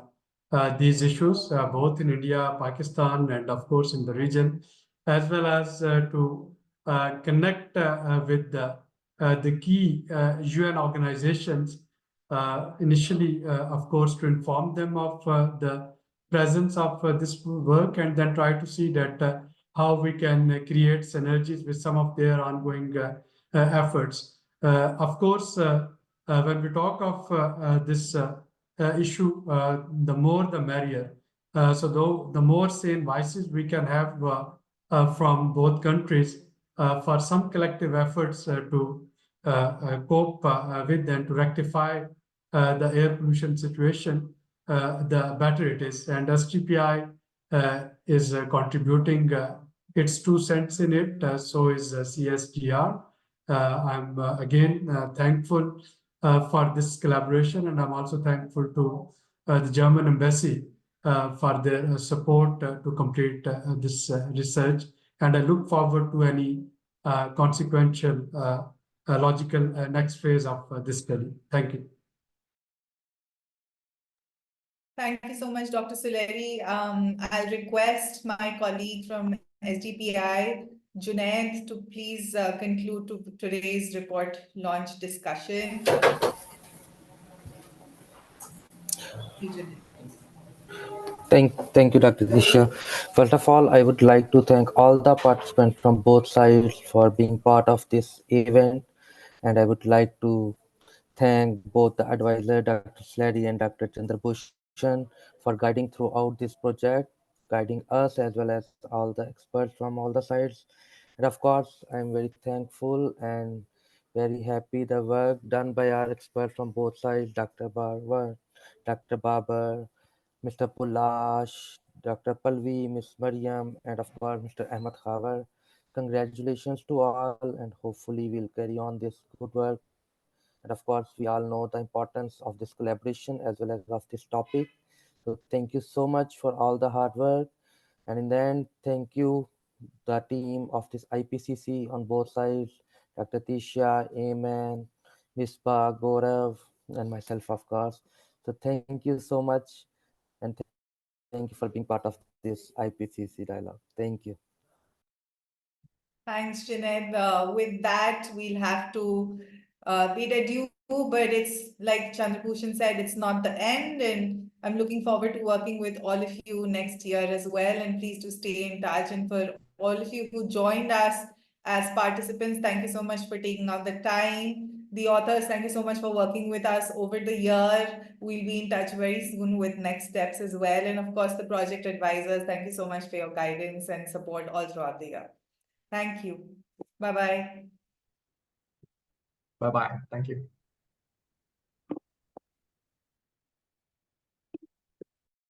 these issues, both in India, Pakistan, and of course in the region, as well as to connect with the key UN organizations, initially, of course, to inform them of the presence of this work, and then try to see that how we can create synergies with some of their ongoing efforts. Of course, when we talk of this issue, the more the merrier. So though the more sane voices we can have from both countries for some collective efforts to cope with and to rectify the air pollution situation, the better it is. And SDPI is contributing its 2 cents in it, so is CSDR. I'm again thankful for this collaboration, and I'm also thankful to the German embassy for their support to complete this research. And I look forward to any consequential, logical next phase of this study. Thank you. Thank you so much, Dr. Suleri. I'll request my colleague from SDPI, Junaid, to please conclude today's report launch discussion. Thank you, Dr. Disha. First of all, I would like to thank all the participants from both sides for being part of this event. And I would like to thank both the advisor, Dr. Slady and Dr. Chandrabhushan, for guiding throughout this project, guiding us as well as all the experts from all the sides. And of course, I'm very thankful and very happy the work done by our experts from both sides, Dr. Babar, Mr. Pulash, Dr. Palvi, Ms. Mariam, and of course, Mr. Ahmed Khavar. Congratulations to all, and hopefully we'll carry on this good work. And of course, we all know the importance of this collaboration as well as of this topic. So thank you so much for all the hard work. And in the end, thank you, the team of this IPCC on both sides, Dr. Tisha, Amen, Misbah, Gaurav, and myself, of course. So thank you so much. And thank you for being part of this IPCC dialogue. Thank you. Thanks, Junaid. With that, we'll have to bid adieu, but it's like Chandrabhushan said, it's not the end. And I'm looking forward to working with all of you next year as well. And please do stay in touch. And for all of you who joined us as participants, thank you so much for taking out the time. The authors, thank you so much for working with us over the year. We'll be in touch very soon with next steps as well. And of course, the project advisors, thank you so much for your guidance and support all throughout the year. Thank you. Bye-bye. Bye bye. Thank you.